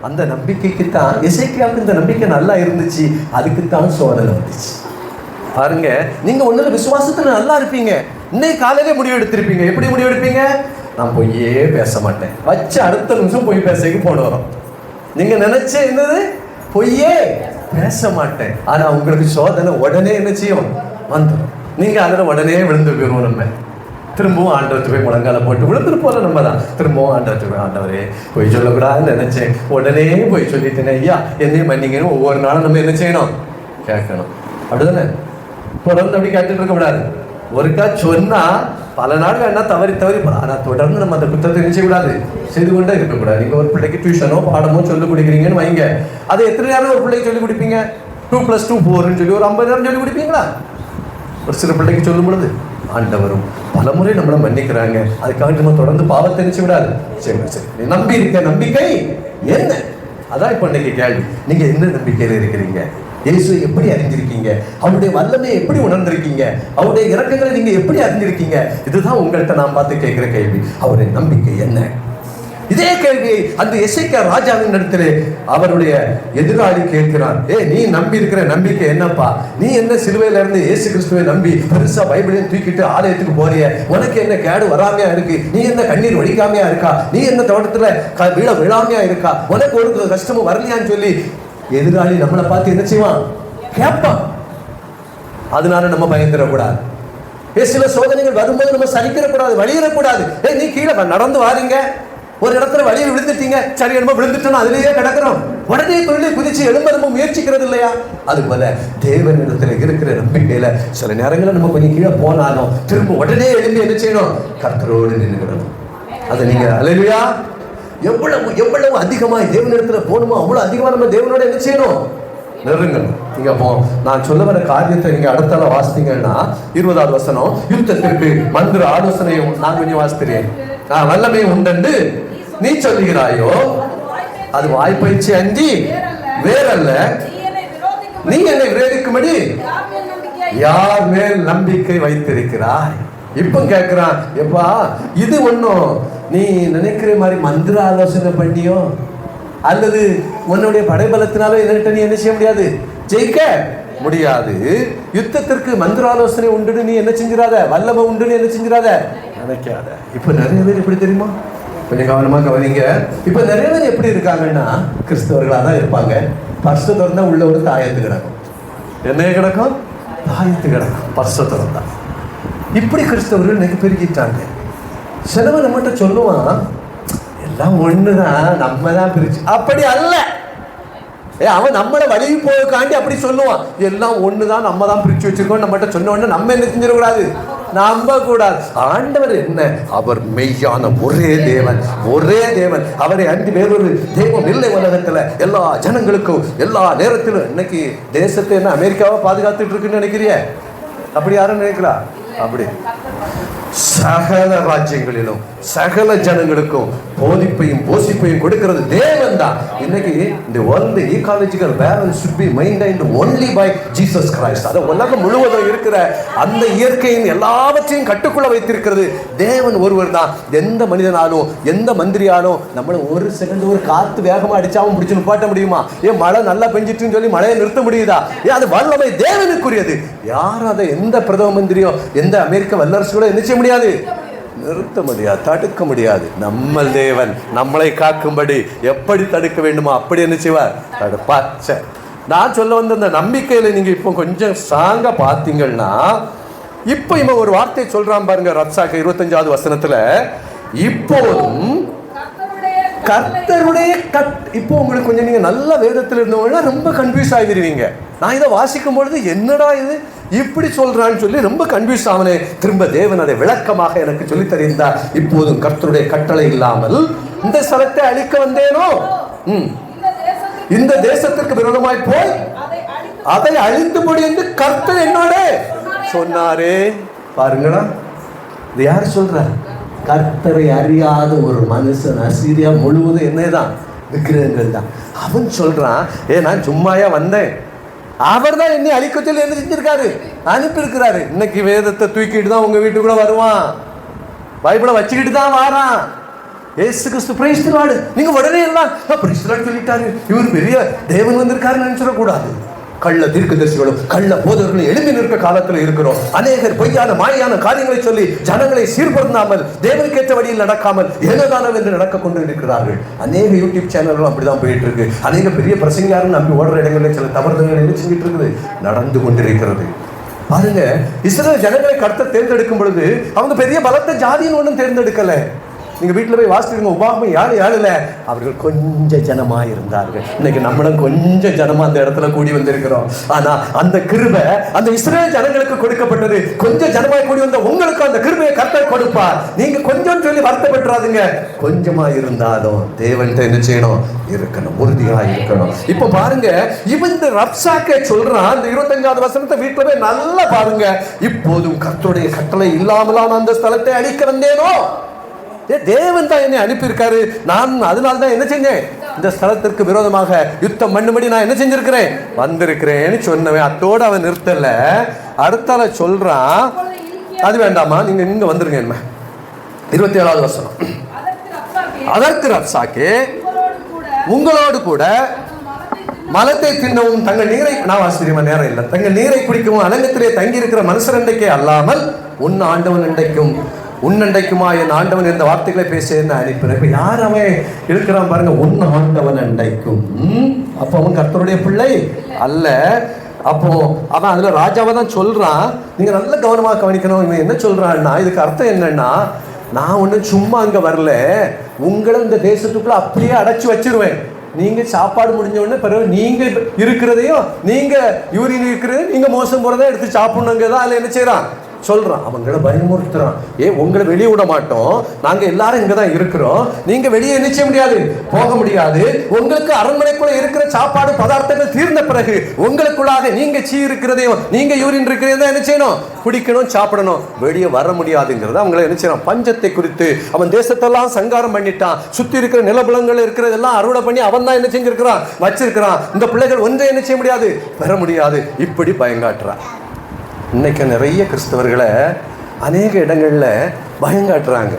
அந்த நம்பிக்கைக்கு தான் எசேக்கியாவுக்கு இந்த நம்பிக்கை நல்லா இருந்துச்சு. அதுக்குத்தான் சோதனை வந்துச்சு. பாருங்க, நீங்க ஒண்ணுல விசுவாசத்துல நல்லா இருப்பீங்க. இன்னைக்கு காலையிலே முடிவு எடுத்திருப்பீங்க. எப்படி முடிவு எடுப்பீங்க? நான் பொய்யே பேச மாட்டேன். வச்ச அடுத்த நிமிஷம் பொய் பேசக்கு போன வரும். நீங்க நினைச்ச என்னது, பொய்யே பேச மாட்டேன். ஆனா உங்களுக்கு சோதனை உடனே என்ன செய்யும், வந்துடும். நீங்க அதுல உடனே விழுந்து போயிருவோம். நம்ம திரும்பவும் ஆண்டவர்த்து போய் முழங்கால போட்டு விழுந்துட்டு போல நம்ம தான் திரும்பவும் ஆண்டவர்த்து போய், ஆண்டவரே பொய் சொல்லக்கூடாதுன்னு நினைச்சேன், உடனே பொய் சொல்லிட்டேனே ஐயா என்னையும் மன்னிங்கன்னு ஒவ்வொரு நாளும் நம்ம என்ன செய்யணும், கேட்கணும். அப்படிதானே? தொடர்ந்து அப்படி கேட்டுட்டு இருக்க கூடாது. ஒருக்கா சொன்னா பல நாள் வேணா தவறி ஆனா தொடர்ந்து நம்ம அந்த குற்றத்தை நினைச்ச கூடாது, செய்து கொண்டே இருக்கக்கூடாது. நீங்க ஒரு பிள்ளைக்கு டியூஷனோ பாடமோ சொல்லிக் கொடுக்குறீங்கன்னு வைங்க, அதை எத்தனை நேரம் ஒரு பிள்ளைக்கு சொல்லிக் கொடுப்பீங்க? 2+2 4ன்னு சொல்லி ஒரு 50 நேரம் சொல்லிக் கொடுப்பீங்களா? ஒரு சில பிள்ளைக்கு சொல்லும் பொழுது ஆண்டவரும் பலமுறை நம்மளை மன்னிக்கிறாங்க, அதுக்காக நம்ம தொடர்ந்து பாவத்தை நினைச்சு விடாது. சரி நம்பி இருக்க நம்பிக்கை என்ன? அதான் இப்ப இன்னைக்கு கேள்வி. நீங்க என்ன நம்பிக்கையில இருக்கிறீங்க? இயேசுவை எப்படி அறிஞ்சிருக்கீங்க? அவருடைய வல்லமையை எப்படி உணர்ந்திருக்கீங்க? அவருடைய இரக்கங்களை நீங்க எப்படி அறிஞ்சிருக்கீங்க? இதுதான் உங்கள்கிட்ட நான் பார்த்து கேட்கிற கேள்வி. அவருடைய நம்பிக்கை என்ன? இதே கேள்வியை அந்த எசேக்கியா ராஜாவின் இடத்திலே அவருடைய எதிராளி கேட்கிறான். நீ நம்பி இருக்கிற நம்பிக்கை என்னப்பா? நீ என்ன சிலுவையில இருந்து இயேசு கிறிஸ்துவை நம்பி பெருசா பைபிளையும் தூக்கிட்டு ஆலயத்துக்கு போறிய? உனக்கு என்ன கேடு வராமையா இருக்கு? நீ என்ன கண்ணீர் வடிக்காமையா இருக்கா? நீ என்ன தோட்டத்துல விழாமையா இருக்கா? உனக்கு ஒரு கஷ்டமும் வரலையான்னு சொல்லி எதிராளி நம்மளை பார்த்து என்ன செய்வான்? கேட்பான். அதனால நம்ம பயந்துடக்கூடாது. சில சோதனைகள் வரும்போது நம்ம சலிக்கிறக்கூடாது, வழியிடக்கூடாது. நீ கீழே நடந்து வாரீங்க, ஒரு இடத்துல வழியை விழுந்துட்டீங்க, சரி நம்ம விழுந்துட்டோம், அதுலயே கிடக்கிறோம், உடனே தொழிலை குதிச்சு எழும்ப நம்ம முயற்சிக்கிறது இல்லையா? அது போல தேவனிடத்துல இருக்கிற நம்பிக்கையில சில நேரங்களில் நம்ம கொஞ்சம் கீழே போனாலும் திரும்ப உடனே எழும்பி என்ன செய்யணும்? கர்த்தரோடு நின்றுடணும். அதை நீங்க அல்லேலூயா, எவ்வளவு அதிகமா தேவனிடத்துல போகணுமோ அவ்வளவு அதிகமா நம்ம தேவனோட என்ன செய்யணும்? நெருங்கணும். நீங்க நான் சொல்ல வர காரியத்தை நீங்க அடுத்தால வாசித்தீங்கன்னா 20வது வசனம், யுத்தத்திற்கு மந்திர ஆலோசனையும் நான் கொஞ்சம் வாசிக்கிறேன். வல்லமை உண்டு நீ சொல்லுகிறாயோ, அது வாய்ப்பயிற்சி அஞ்சி வேறல்ல. நீ என்னை விரோதிக்கும்படி யார் மேல் நம்பிக்கை வைத்திருக்கிறாய்? இப்ப கேட்கிறான், எப்பா இது ஒன்னும் நீ நினைக்கிற மாதிரி மந்திர ஆலோசனை பண்ணியோ அல்லது உன்னுடைய படைபலத்தினாலோ என்கிட்ட நீ என்ன செய்ய முடியாது, ஜெயிக்க முடியாது. யுத்தத்திற்கு மந்திர ஆலோசனை உண்டு நீ என்ன செஞ்சிடாத, வல்லமை உண்டு என்ன செஞ்சிடாத நினைக்காத. இப்ப நிறைய பேர் எப்படி தெரியுமா? கொஞ்சம் கவனமா கவனிங்க. இப்ப நிறைய பேர் எப்படி இருக்காங்கன்னா கிறிஸ்தவர்களா தான் இருப்பாங்க. பர்ச திறந்தா உள்ள ஒரு தாயத்து கிடக்கும். என்ன கிடக்கும்? தாயத்து கிடக்கும். பர்ச திறந்தா. இப்படி கிறிஸ்தவர்கள் இன்னைக்கு பெருகிட்டாங்க. சிலவன் நம்மகிட்ட சொல்லுவான், எல்லாம் ஒண்ணுதான், நம்ம தான் பிரிச்சு. அப்படி அல்ல. அவன் நம்மளை வழி போய்க்காண்டி அப்படி சொல்லுவான், எல்லாம் ஒண்ணுதான், நம்ம தான் பிரிச்சு வச்சிருக்கோம். நம்மகிட்ட சொன்ன உடனே நம்ம என்ன செஞ்சிடக்கூடாது, நம்ப கூடாது. ஆண்டவர் என்ன? அவர் மெய்யான ஒரே தேவன், ஒரே தேவன். அவரை அன்றி வேறொரு தெய்வம் இல்லை உலகத்துல. எல்லா ஜனங்களுக்கும் எல்லா நேரத்திலும். இன்னைக்கு தேசத்தை என்ன அமெரிக்காவை பாதுகாத்துட்டு இருக்குன்னு நினைக்கிறிய? அப்படி யாரும் நினைக்கிறா? அப்படி சகல ராஜ்யங்களிலும் சகல ஜனங்களுக்கும் போதிப்பையும் போஷிப்பையும் கொடுக்கிறது தேவன் தான். இன்னைக்கு இந்த world ecological balance should be maintained only by Jesus Christ. அது உலகம் முழுவதும் இருக்கிற அந்த இயற்கையின் எல்லாவற்றையும் கட்டுக்குள்ள வைத்திருக்கிறது தேவன் ஒருவர் தான். எந்த மனிதனாலும் எந்த மந்திரியாலும் நம்மள ஒரு செகண்ட் ஒரு காத்து வேகமா அடிச்சாவும் பிடிச்சு நிப்பாட்ட முடியுமா? மழை நல்லா பெஞ்சிட்டுன்னு சொல்லி மழையை நிறுத்த முடியுதா? அது வல்லமை தேவனுக்குரியது. யாரும் அதை எந்த பிரதம மந்திரியோ எந்த அமெரிக்க வல்லரசு என்ன செய்ய முடியாது, நிறுத்த முடியாது, தடுக்க முடியாது. நம்ம தேவன் நம்மளை காக்கும்படி எப்படி தடுக்க வேண்டுமோ அப்படி என்ன செய்வார், தடுப்பார். சரி, நான் சொல்ல வந்த அந்த நம்பிக்கையில நீங்க இப்போ கொஞ்சம் ஸ்ட்ராங்கா பாத்தீங்கன்னா, இப்போ இவன் ஒரு வார்த்தை சொல்றான் பாருங்க, ரத்சாக்க 25வது வசனத்துல, இப்போதும் கர்த்தருடைய இப்போ உங்களுக்கு கொஞ்சம் நீங்க நல்ல வேதத்தில் இருந்தவங்கன்னா ரொம்ப கன்ஃபியூஸ் ஆகிடுவீங்க. நான் இதை வாசிக்கும் பொழுது என்னடா இது இப்படி சொல்றான்னு சொல்லி ரொம்ப கன்ஃபியூஸ் ஆவனே. திரும்ப தேவன் அதை விளக்கமாக எனக்கு சொல்லி தருகிறார். இப்போதும் கர்த்தருடைய கட்டளை இல்லாமல் இந்த ஸ்தலத்தை அழிக்க வந்தேனோ, இந்த தேசத்திற்கு விரோதமாய் போய் அதை அழித்துபடி என்று கர்த்தர் என்னோட சொன்னாரே. பாருங்களா, இது யார் சொல்ற? கர்த்தரை அறியாத ஒரு மனுஷன். அசீரியா முழுவதும் என்னதான் விக்கிரகங்கள் தான். அவன் சொல்றான், நான் சும்மாயா வந்தேன், அவர் தான் என்னை அழிக்க சொல்லி என்ன செஞ்சிருக்காரு, அனுப்பி இருக்கிறாரு. இன்னைக்கு வேதத்தை தூக்கிட்டு தான் உங்க வீட்டுக்குள்ள வருவான், பைபிளை வச்சுக்கிட்டு தான் வாரான். ஏசு கிறிஸ்து பிரைஸ் தி லார்ட். நீங்க உடனே எல்லாம் பிரைஸ் தி லார்ட் சொல்லிட்டாரு, இவர் பெரிய தேவன் வந்திருக்காருன்னு நினைச்சிடக்கூடாது. கள்ள தீர்க்கதரிசிகளும் கள்ள போதவர்களும் எழுதி நிற்க காலத்தில் இருக்கிறோம். அநேகர் பொய்யான மாயான காரியங்களை சொல்லி ஜனங்களை சீர்படுத்தாமல் தேவனுக்கேற்ற வழியில் நடக்காமல் ஏனோதானம் என்று நடக்க கொண்டு இருக்கிறார்கள். அநேக யூடியூப் சேனல்களும் அப்படிதான் போயிட்டு இருக்கு. அநேக பெரிய பிரசங்கியாரும் நம்பி ஓடுற இடங்களில் சில தவறுதல்கள் என்ன செஞ்சிட்டு இருக்குது, நடந்து கொண்டிருக்கிறது. பாருங்க, இஸ்ரவேல் ஜனங்களை கர்த்தர் தேர்ந்தெடுக்கும் பொழுது அவங்க பெரிய பலத்த ஜாதின்னு ஒன்றும் தேர்ந்தெடுக்கல. நீங்க வீட்டுல போய் வாசிக்கிறீங்க. உபாகமம் 7:7 அவர்கள் கொஞ்சம் ஜனமா இருந்தார்கள். இன்னைக்கு நம்மளும் கொஞ்சம் ஜனமா அந்த இடத்துல கூடி வந்திருக்கிறோம். ஆனா அந்த கிருபை அந்த இஸ்ரவேல் ஜனங்களுக்கு கொடுக்கப்பட்டது. கொஞ்சம் ஜனமாய் கூடி வந்த உங்களுக்கு அந்த கிருபையை கர்த்தர் கொடுப்பார். நீங்க கொஞ்சம் சொல்லி வருத்தப்பட்டுறாதுங்க. கொஞ்சமா இருந்தாலும் தேவன்கிட்ட என்ன செய்யணும்? இருக்கணும், உறுதியா இருக்கணும். இப்ப பாருங்க, இவன் இந்த ரப்சாக்கே சொல்றான். அந்த 25வது வசனத்தை வீட்டுல போய் நல்லா பாருங்க. இப்போதும் கர்த்தருடைய கட்டளை இல்லாமலாம் அந்த ஸ்தலத்தை அழிக்க வந்தேனோ? தேவன் தான் என்னை அனுப்பியிருக்காரு. நான் அதனால்தான் என்ன செஞ்சேன்? இந்த ஸ்தலத்திற்கு விரோதமாக யுத்தம் பண்ணும்படி நான் என்ன செஞ்சிருக்கிறேன்? வந்திருக்கிறேன்னு சொன்னவன் அத்தோடு அவன் நிறுத்தல. அடுத்தால சொல்றான், அது வேண்டாமா, நீங்க இங்க வந்துருங்க. என்ன 27வது வசனம். அதற்கு ரப்சாக்கே உங்களோடு கூட மலத்தை தின்னவும் தங்கள் நீரை, நான் ஆச்சரியமா நேரம் இல்லை, தங்கள் நீரை குடிக்கவும் அலங்கத்திலே தங்கி இருக்கிற மனுஷரண்டைக்கே அல்லாமல் உன் ஆண்டவன் அண்டைக்கும் உன்னண்டைக்குமா என் ஆண்டவன் இந்த வார்த்தைகளை பேச என்ன அனுப்பினேன். இப்ப யார் அவன் இருக்கிறான் பாருங்க, உன் ஆண்டவன் அண்டைக்கும். அப்போ அவன் கர்த்தருடைய பிள்ளை அல்ல. அப்போ அவன் அதுல ராஜாவை தான் சொல்றான். நீங்க நல்ல கவனமா கவனிக்கணும். இவன் என்ன சொல்றான்னா, இதுக்கு அர்த்தம் என்னன்னா, நான் ஒன்றும் சும்மா அங்க வரல, உங்களை இந்த தேசத்துக்குள்ள அப்படியே அடைச்சு வச்சிருவேன். நீங்க சாப்பாடு முடிஞ்ச உடனே பிறகு நீங்க இருக்கிறதையும் நீங்க யூரின் இருக்கிறதையும் நீங்க மோசம் போறதை எடுத்து சாப்பிடணுங்கதான் அதுல என்ன செய்யறான் சொல்றான். அவங்கள பயமுறுத்துறான். உங்களை வெளியே விட மாட்டோம், நாங்க எல்லாரும் இங்கதான் இருக்கிறோம், நீங்க வெளியே என்ன செய்ய முடியாது, போக முடியாது. உங்களுக்கு அரண்மனைக்குள்ள இருக்கிற சாப்பாடு பதார்த்தங்கள் தீர்ந்த பிறகு உங்களுக்குள்ளாக நீங்க சீ இருக்கிறதையும் நீங்க யூரின் இருக்கிறதையும் என்ன செய்யணும், குடிக்கணும், சாப்பிடணும். வெளியே வர முடியாதுங்கிறத அவங்களை என்ன செய்யறான். பஞ்சத்தை குறித்து அவன் தேசத்தெல்லாம் சங்காரம் பண்ணிட்டான். சுத்தி இருக்கிற நிலபுலங்கள் இருக்கிறதெல்லாம் அறுவடை பண்ணி அவன் தான் என்ன செஞ்சிருக்கிறான், வச்சிருக்கிறான். இந்த பிள்ளைகள் ஒன்றை என்ன செய்ய முடியாது, பெற முடியாது. இப்படி பயங்காட்டுறான். இன்னைக்கு நிறைய கிறிஸ்தவர்களை அநேக இடங்கள்ல பயங்காட்டுறாங்க.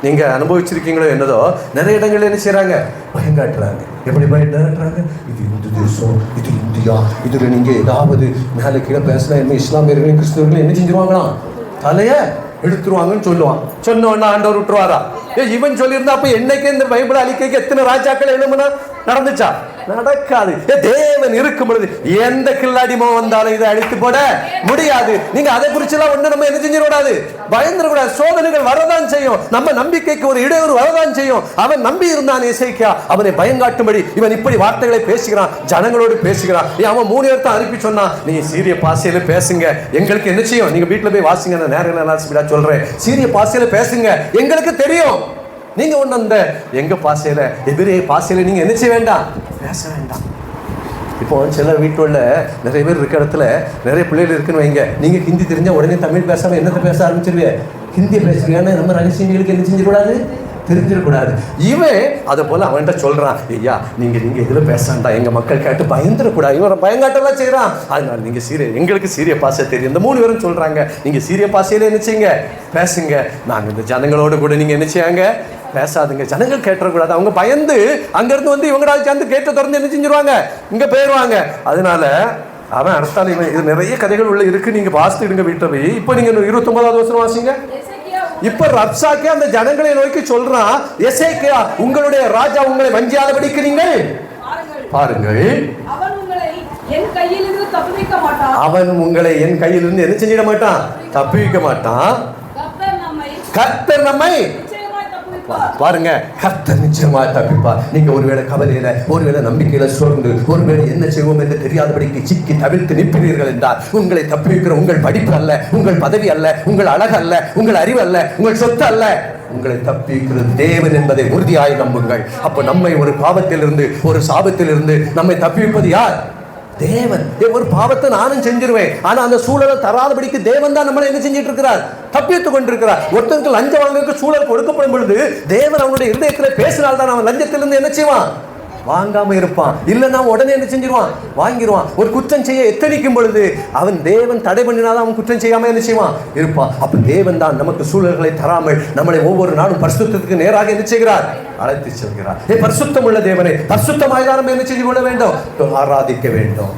நீங்க அனுபவிச்சிருக்கீங்களோ என்னதோ, நிறைய இடங்கள்ல என்ன செய்யறாங்க, பயங்காட்டுறாங்க. எப்படி பயங்காட்டுறாங்க? இது இந்து தேசம், இது இந்தியா, இதுல நீங்க ஏதாவது மேல கீழே பேசினா என்ன இஸ்லாமியர்களும் கிறிஸ்தவர்களும் என்ன செஞ்சிருவாங்களாம், தலைய எடுத்துருவாங்கன்னு சொல்லுவான். சொன்ன உடனே ஆண்டவர் விட்டுருவாரா? இவன் சொல்லியிருந்தா அப்ப என்னைக்கு இந்த பைபிள் அழிக்க எத்தனை ராஜாக்கள் எழுதுனா நடந்துச்சா? நடக்காது. தேவன் இருக்கும் பொழுது எந்த கில்லாடிமோ வந்தாலும் இதை அழித்து போட முடியாது. நீங்க அதை குறிச்சு எல்லாம் ஒண்ணு நம்ம என்ன செஞ்சிடக்கூடாது, பயந்துடக்கூடாது. சோதனைகள் வரதான் செய்யும், நம்ம நம்பிக்கைக்கு ஒரு இடையூறு வரதான் செய்யும். அவன் நம்பி இருந்தான் எசேக்கியா, அவனை பயங்காட்டும்படி இவன் இப்படி வார்த்தைகளை பேசுகிறான், ஜனங்களோடு பேசுகிறான். அவன் 3 இடத்தை அனுப்பி சொன்னான், நீ சீரிய பாசையில பேசுங்க, எங்களுக்கு என்ன செய்யும், நீங்க வீட்டுல போய் வாசிங்க, நான் நேரம் சொல்றேன், சீரிய பாசையில பேசுங்க, எங்களுக்கு தெரியும். நீங்க ஒண்ணு அந்த எங்க பாசையில எதிரே பாசையில நீங்க என்ன செய்ய வேண்டாம், பேச வேண்டாம். இப்போ சில வீட்டுல நிறைய பேர் இருக்க இடத்துல நிறைய பிள்ளைகள் இருக்குன்னு வைங்க, நீங்க ஹிந்தி தெரிஞ்சா உடனே தமிழ் பேசாம என்னத்தை பேச ஆரம்பிச்சிருவே, ஹிந்தி பேசுறீங்கன்னா நம்ம ரகசியங்களுக்கு என்ன செஞ்சிடக்கூடாது, தெரிஞ்சிடக்கூடாது. இவன் அதை போல அவன்கிட்ட சொல்றான், ஐயா நீங்க இதுல பேசாண்டா, எங்க மக்கள் கேட்டு பயந்துடக்கூடாது. இவன் பயங்காட்டெல்லாம் செய்யறான். அதனால நீங்க எங்களுக்கு சீரிய பாசை தெரியும். இந்த 3 பேரும் சொல்றாங்க, நீங்க சீரிய பாசையில என்ன செய்யுங்க, பேசுங்க. நாங்க இந்த ஜனங்களோட கூட நீங்க என்ன செய்யாங்க, பேசாதுங்க. ஜனங்கள் கேட்டக்கூடாது. அவங்க பயந்து அங்கிருந்து வந்து இவங்கடா சேர்ந்து கேட்ட திறந்து என்ன செஞ்சிருவாங்க, இங்க போயிடுவாங்க. அதனால அவன் அரசாணை, இது நிறைய கதைகள் உள்ள இருக்கு, நீங்க வாசிடுங்க வீட்டை போய். இப்போ நீங்க 29வது வசனம் வாசிங்க. இப்ப ரப்சாக்கே அந்த ஜனங்களை நோக்கி சொல்றான், எசேக்கியா உங்களுடைய ராஜா உங்களை வஞ்சியாதபடிக்கு நீங்கள் பாருங்கள், அவன் உங்களை என் கையிலிருந்து என்ன செஞ்சிட மாட்டான், தப்பிக்க மாட்டான். கர்த்தர் நம்மை பாருங்க, கர்த்தர் நிச்சயமா தப்பிப்பார். நீங்க ஒருவேளை கவலையில, ஒருவேளை நம்பிக்கையில சோர்ந்து, ஒருவேளை என்ன செய்வோம் என்று தெரியாதபடிக்கு சிக்கி தவிர்த்து நிற்பீர்கள் என்றால், உங்களை தப்பிக்கிற உங்கள் படிப்பு அல்ல, உங்கள் பதவி அல்ல, உங்கள் அழகு அல்ல, உங்கள் அறிவு அல்ல, உங்கள் சொத்து அல்ல, உங்களை தப்பிக்கிறது தேவன் என்பதை உறுதியாய் நம்புங்கள். அப்ப நம்மை ஒரு பாவத்திலிருந்து, ஒரு சாபத்திலிருந்து நம்மை தப்பிப்பது யார்? தேவன். ஒரு பாவத்தை நானும் செஞ்சிருவேன், ஆனா அந்த சூழலை தராதபடிக்கு தேவன் தான் நம்மளை என்ன செஞ்சிட்டு இருக்கிறார், தப்பித்துக் கொண்டிருக்கிறார். ஒருத்தருக்கு லஞ்சம் வாங்குறதுக்கு சூழல் கொடுக்கப்படும் பொழுது தேவன் அவனுடைய இருதயத்தில் பேசினால்தான் அவன் லஞ்சத்திலிருந்து என்ன செய்வான், வாங்காம இருப்பான். இல்லைன்னா உடனே என்ன செஞ்சிருவான், வாங்கிடுவான். ஒரு குற்றம் செய்ய எத்தனிக்கும் பொழுது அவன் தேவன் தடை பண்ணினாதான் அவன் குற்றம் செய்யாம என்ன செய்வான், இருப்பான். அப்ப தேவன் தான் நமக்கு சூழல்களை தராமல் நம்மளை ஒவ்வொரு நாளும் பரிசுத்தத்துக்கு நேராக என்ன செய்கிறார், அழைத்து செல்கிறார். பரிசுத்தம் உள்ள தேவனை பரிசுத்தமாய் நம்ம என்ன செஞ்சு கொள்ள வேண்டும், ஆராதிக்க வேண்டும்.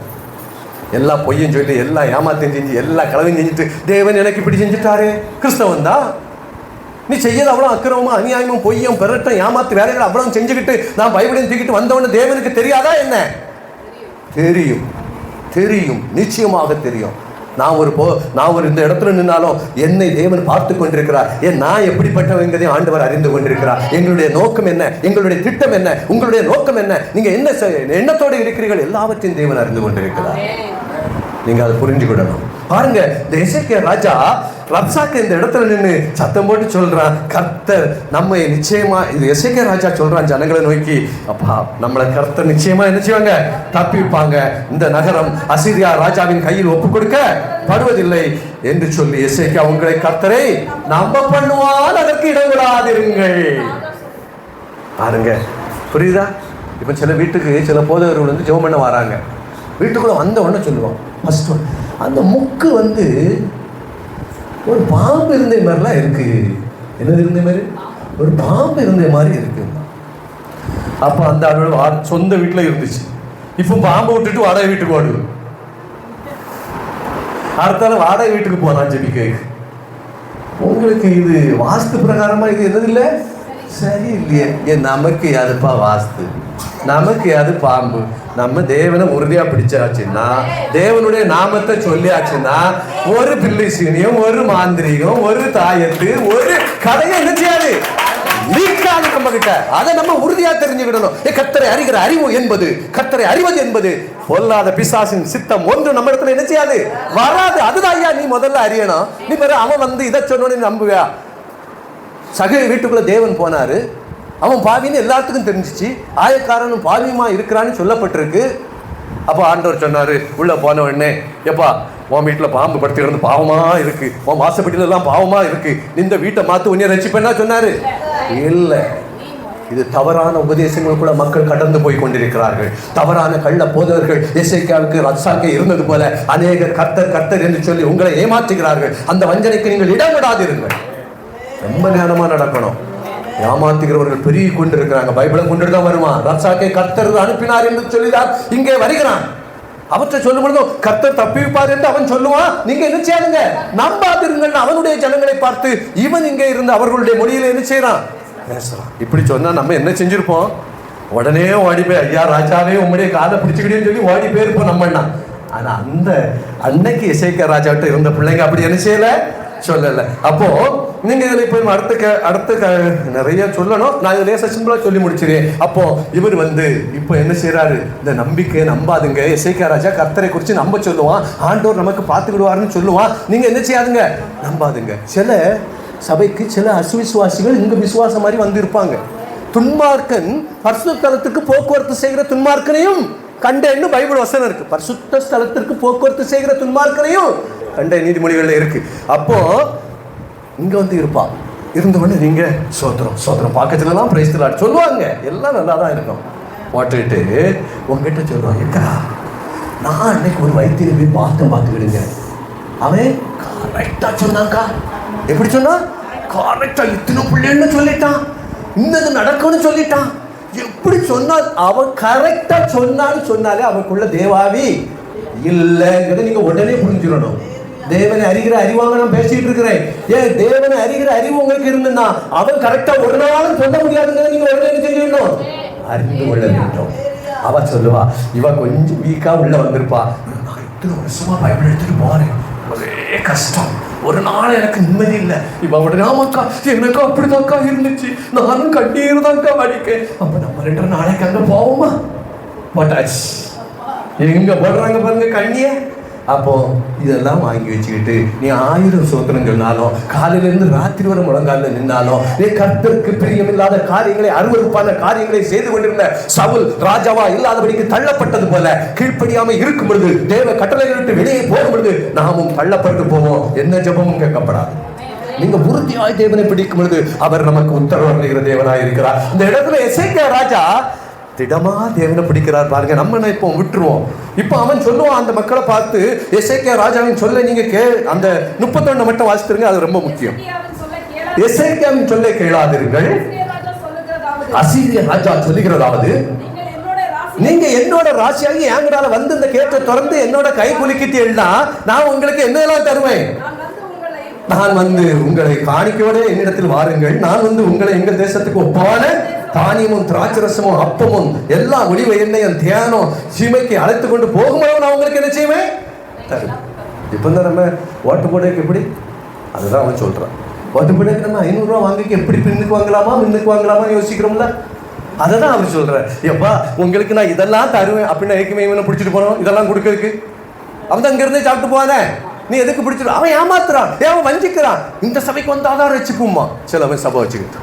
எல்லா பொய்யும் சொல்லிட்டு, எல்லா ஏமாத்தையும் செஞ்சு, எல்லா களவையும் செஞ்சுட்டு தேவன் எனக்கு இப்படி செஞ்சுட்டாரு, கிறிஸ்தவன் தான் நீ செய்யறது அவ்வளவு அக்கிரமமா, அநியாயமும் பொய்யும் பெறட்டும் ஏமாத்து வேலைகள் அவ்வளவு செஞ்சுக்கிட்டு நான் பைபிளையும் தூக்கிட்டு வந்தவன தேவனுக்கு தெரியாதா என்ன? தெரியும், தெரியும், நிச்சயமாக தெரியும். நான் ஒரு இந்த இடத்துல நின்னாலும் என்னை தேவன் பார்த்து கொண்டிருக்கிறார். நான் எப்படிப்பட்டவங்கிறதையும் ஆண்டவர் அறிந்து கொண்டிருக்கிறார். எங்களுடைய நோக்கம் என்ன, எங்களுடைய திட்டம் என்ன, உங்களுடைய நோக்கம் என்ன, நீங்க என்ன எண்ணத்தோடு இருக்கிறீர்கள், எல்லாவற்றையும் தேவன் அறிந்து கொண்டிருக்கிறார். நீங்க அதை புரிஞ்சுக்கிடணும். பாருங்க, இந்த எசேக்கியா ராஜா ரப்சாக்கு இந்த இடத்துல நின்று சத்தம் போட்டு சொல்றான், கர்த்தர் நம்ம நிச்சயமா, இது எசேக்கியா ராஜா சொல்றான் ஜனங்களை நோக்கி, அப்பா நம்மளை கர்த்தர் நிச்சயமா என்ன செய்வாங்க, தப்பிப்பாங்க, இந்த நகரம் அசீரியா ராஜாவின் கையில் ஒப்பு கொடுக்க படுவதில்லை என்று சொல்லி எசேக்கியா உங்களை கர்த்தரை நம்ப பண்ணுவான், அதற்கு இடவிடாதிருங்கள். பாருங்க, புரியுதா? இப்ப சில வீட்டுக்கு சில போதகர்கள் வந்து ஜெபம் பண்ண வராங்க. வீட்டுக்குள்ள வந்த உடனே சொல்லுவான், ஃபர்ஸ்ட் அந்த முக்கு வந்து ஒரு பாம்பு இருந்த மாதிரிலாம் இருக்கு. என்னது இருந்த மாதிரி? ஒரு பாம்பு இருந்த மாதிரி இருக்கு. அப்ப அந்த ஆளோட சொந்த வீட்டுல இருந்துச்சு, இப்போ பாம்பை விட்டுட்டு வாடகை வீட்டுக்கு ஓடுது. அடுத்தால வாடகை வீட்டுக்கு போனான் ஜெபிக்க. உங்களுக்கு இது வாஸ்து பிரகாரமா இது என்னது இல்லை, சரி இல்லையே. நமக்கு அதுப்பா வாஸ்து, நமக்கு அது பாம்பு. நம்ம தேவனை உறுதியா பிடிச்சாச்சுன்னா, தேவனுடைய நாமத்தை சொல்லியாச்சுன்னா, ஒரு பில்லிசீனியம், ஒரு மாந்திரிகம், ஒரு தாயத்து, ஒரு கதையை என்ன செய்யாது, நீக்காது நம்ம கிட்ட. அதை நம்ம உறுதியா தெரிஞ்சுக்கிடணும். கர்த்தரை அறிகிற அறிவு என்பது, கர்த்தரை அறிவது என்பது பொல்லாத பிசாசின் சித்தம் ஒன்று நம்ம இடத்துல என்ன செய்யாது, வராது. அதுதான் ஐயா நீ முதல்ல அறியணும். நீ பேரு அவன் வந்து இதை சொன்னோன்னு நம்புவியா? சகை வீட்டுக்குள்ள தேவன் போனாரு, அவன் பாவின்னு எல்லாத்துக்கும் தெரிஞ்சிச்சு, ஆயக்காரனும் பாவியமா இருக்கிறான்னு சொல்லப்பட்டிருக்கு. அப்போ ஆண்டவர் சொன்னாரு, உள்ள போன உடனே, எப்பா உன் வீட்டில் பாம்பு படுத்து கிடந்து பாவமா இருக்கு, உன் வாசப்பட்டியில எல்லாம் பாவமா இருக்கு, இந்த வீட்டை மாத்து உன்னை ரட்சிப்பேன்னா சொன்னாரு? இல்லை. இது தவறான உபதேசங்கள் கூட மக்கள் கடந்து போய் கொண்டிருக்கிறார்கள். தவறான கள்ள போதவர்கள் எசேக்கியாவுக்கு ரப்சாக்கே இருந்தது போல அநேகர் கர்த்தர் கர்த்தர் என்று சொல்லி உங்களை ஏமாற்றுகிறார்கள். அந்த வஞ்சனைக்கு நீங்கள் இடம் விடாதிருங்கள். ரொம்ப ஞானமா நடக்கணும். ஏமாத்துகிறவர்கள் பெருகி கொண்டிருக்கிறாங்க. பைபிளை கொண்டுட்டு தான் வருவான். ரப்சாக்கை கர்த்தர் அனுப்பினார் என்று சொல்லிதான் இங்கே வருகிறான். அவற்றை சொல்லும் பொழுது கர்த்தர் தப்பிப்பார் என்று அவன் சொல்லுவான். நீங்க என்ன செய்யாதுங்க, நம்பாதிருங்கள். அவனுடைய ஜனங்களை பார்த்து இவன் இங்கே இருந்து அவர்களுடைய மொழியில என்ன செய்யறான், பேசுறான். இப்படி சொன்னா நம்ம என்ன செஞ்சிருப்போம், உடனே ஓடி போய் ஐயா ராஜாவே உங்களுடைய காதை பிடிச்சுக்கிட்டேன்னு சொல்லி ஓடி போயிருப்போம் நம்ம. ஆனா அந்த அன்னைக்கு எசேக்கியா ராஜாவிட்ட இருந்த பிள்ளைங்க அப்படி என்ன செய்யல, சொல்லல. அப்போ நீங்க இதுல இப்ப அடுத்த நிறைய சொல்லணும். நான் இதுல சிம்பிளா சொல்லி முடிச்சிருக்கேன். அப்போ இவர் வந்து இப்போ என்ன செய்யறாரு, இந்த நம்பிக்கை நம்பாதுங்க. எசேக்கியா ராஜா கர்த்தரை குறித்து நம்ப சொல்லுவான், ஆண்டவர் நமக்கு பார்த்துக்கிடுவாருன்னு சொல்லுவான். நீங்க என்ன செய்யாதுங்க, நம்பாதுங்க. சில சபைக்கு சில அசுவிசுவாசிகள் இங்க விசுவாசம் மாதிரி வந்து இருப்பாங்க. துன்மார்க்கன் பரிசுத்த ஸ்தலத்துக்கு போக்குவரத்து செய்கிற துன்மார்க்கனையும் கண்டேன்னு பைபிள் வசனம் இருக்கு. பரிசுத்த ஸ்தலத்திற்கு போக்குவரத்து செய்கிற துன்மார்க்கனையும் கண்ட நீதிமொழிகள்ல இருக்கு. அப்போ இங்க வந்து இருப்பா, இருந்தவொடனே நீங்க சோத்திரம் சோத்திரம் பாக்கத்துலாம் பிரைஸ் தி லார்ட் சொல்லுவாங்க. எல்லாம் நல்லா தான் இருக்கும். போட்டுட்டு உங்ககிட்ட சொல்லுவாங்க, ஏக்கா நான் அன்னைக்கு ஒரு வைத்தியரை போய் பார்த்துக்கிடுங்க, அவன் கரெக்டா சொன்னாக்கா. எப்படி சொன்னா, கரெக்டா இத்தனை பிள்ளைன்னு சொல்லிட்டான், இன்னது நடக்கும்னு சொல்லிட்டான். எப்படி சொன்னால் அவன் கரெக்டா சொன்னான்னு சொன்னாலே அவனுக்குள்ள தேவாவி இல்லைங்கிறத நீங்க உடனே புரிஞ்சுக்கணும். தேவனை அறிகிற அறிவாங்க நான் பேசிட்டு இருக்கிறேன். ஏன் தேவனை அறிகிற அறிவு உங்களுக்கு இருந்துன்னா அவன் கரெக்டா ஒரு நாளும் சொல்ல முடியாதுங்கிறத நீங்க உடனே செஞ்சுக்கணும், அறிந்து கொள்ள வேண்டும். அவ சொல்லுவா, இவ கொஞ்சம் வீக்கா உள்ள வந்திருப்பா, நான் இத்தனை வருஷமா பைபிள் எடுத்துட்டு போறேன், ஒரே கஷ்டம், ஒரு நாள் எனக்கு நிம்மதி இல்லை. இவ உடனே ஆமாக்கா எனக்கு அப்படிதாக்கா இருந்துச்சு, நானும் கண்ணீர் தான்க்கா வடிக்கேன். அப்ப நம்ம 2 நாளைக்கு அங்க போவோமா, போட்டாச்சு. எங்க போடுறாங்க பாருங்க கண்ணிய. அப்போ இதெல்லாம் வாங்கி வச்சுக்கிட்டு நீ 1000 சோத்திரம் சொன்னாலும், காலையில இருந்து ராத்திரி வரை முழங்கால நின்னாலும், நீ கர்த்தருக்கு பிரியமில்லாத காரியங்களை, அருவருப்பான காரியங்களை செய்து கொண்டிருந்த சவுல் ராஜாவா இல்லாதபடிக்கு தள்ளப்பட்டது போல கீழ்ப்படியாம இருக்கும் பொழுது, தேவ கட்டளைகளை விட்டு வெளியே போகும் பொழுது நாமும் தள்ளப்பட்டு போவோம். என்ன ஜெபமும் கேட்கப்படாது. நீங்க உறுதியாய் தேவனை பிடிக்கும் பொழுது அவர் நமக்கு உத்தரவு தேவனாய் இருக்கிறார். இந்த இடத்துல எசேக்கியா ராஜா திடமா தேவனை பிடிக்கிறார் பாருங்க. நம்ம இப்போ விட்டுருவோம். இப்போ அவன் சொல்லுவான் அந்த மக்களை பார்த்து, எசேக்கியா ராஜாவின் சொல்ல நீங்க அந்த 31 மட்டும் வாசித்துருங்க, அது ரொம்ப முக்கியம். எசேக்கியாவின் சொல்ல கேளாதீர்கள், அசீரியா ராஜா சொல்லுகிறதாவது, நீங்க என்னோட ராசியாகி என்கிட்ட வந்து இந்த கேட்டை திறந்து என்னோட கை குலுக்கிட்டீங்கன்னா நான் உங்களுக்கு என்னெல்லாம் தருவேன். நான் வந்து உங்களை காணிக்கையோட என்னிடத்தில் வாருங்கள், நான் வந்து உங்களை எங்கள் தேசத்துக்கு ஒப்பான தானியமும் திராட்சரசமும் அப்பமும் எல்லாம் ஒளிவ எண்ணெயும் தியானம் சீமைக்கு அழைத்து கொண்டு போகும்போது நான் உங்களுக்கு என்ன செய்வேன், தருவேன். இப்போ தான் நம்ம ஓட்டு போடுறதுக்கு எப்படி, அதுதான் அவன் சொல்கிறான். ஓட்டு போடுறதுக்கு நம்ம 500 ரூபா வாங்கிக்க எப்படி பின்னுக்கு வாங்கலாமா யோசிக்கிறோம்ல, அதை தான் அவர் சொல்கிறார். எப்பா உங்களுக்கு நான் இதெல்லாம் தருவேன் அப்படின்னு ஏற்கனவே இவனை பிடிச்சிட்டு போனோம், இதெல்லாம் கொடுக்கறதுக்கு. அவன் தான் அங்கேருந்தே சாப்பிட்டு போவானே, நீ எதுக்கு பிடிச்சிடும்? அவன் ஏமாத்துறான், அவன் வஞ்சிக்கிறான். இந்த சபைக்கு வந்தாதான் ரட்சிப்புமா சிலவன் சபை வச்சுக்கிட்டு.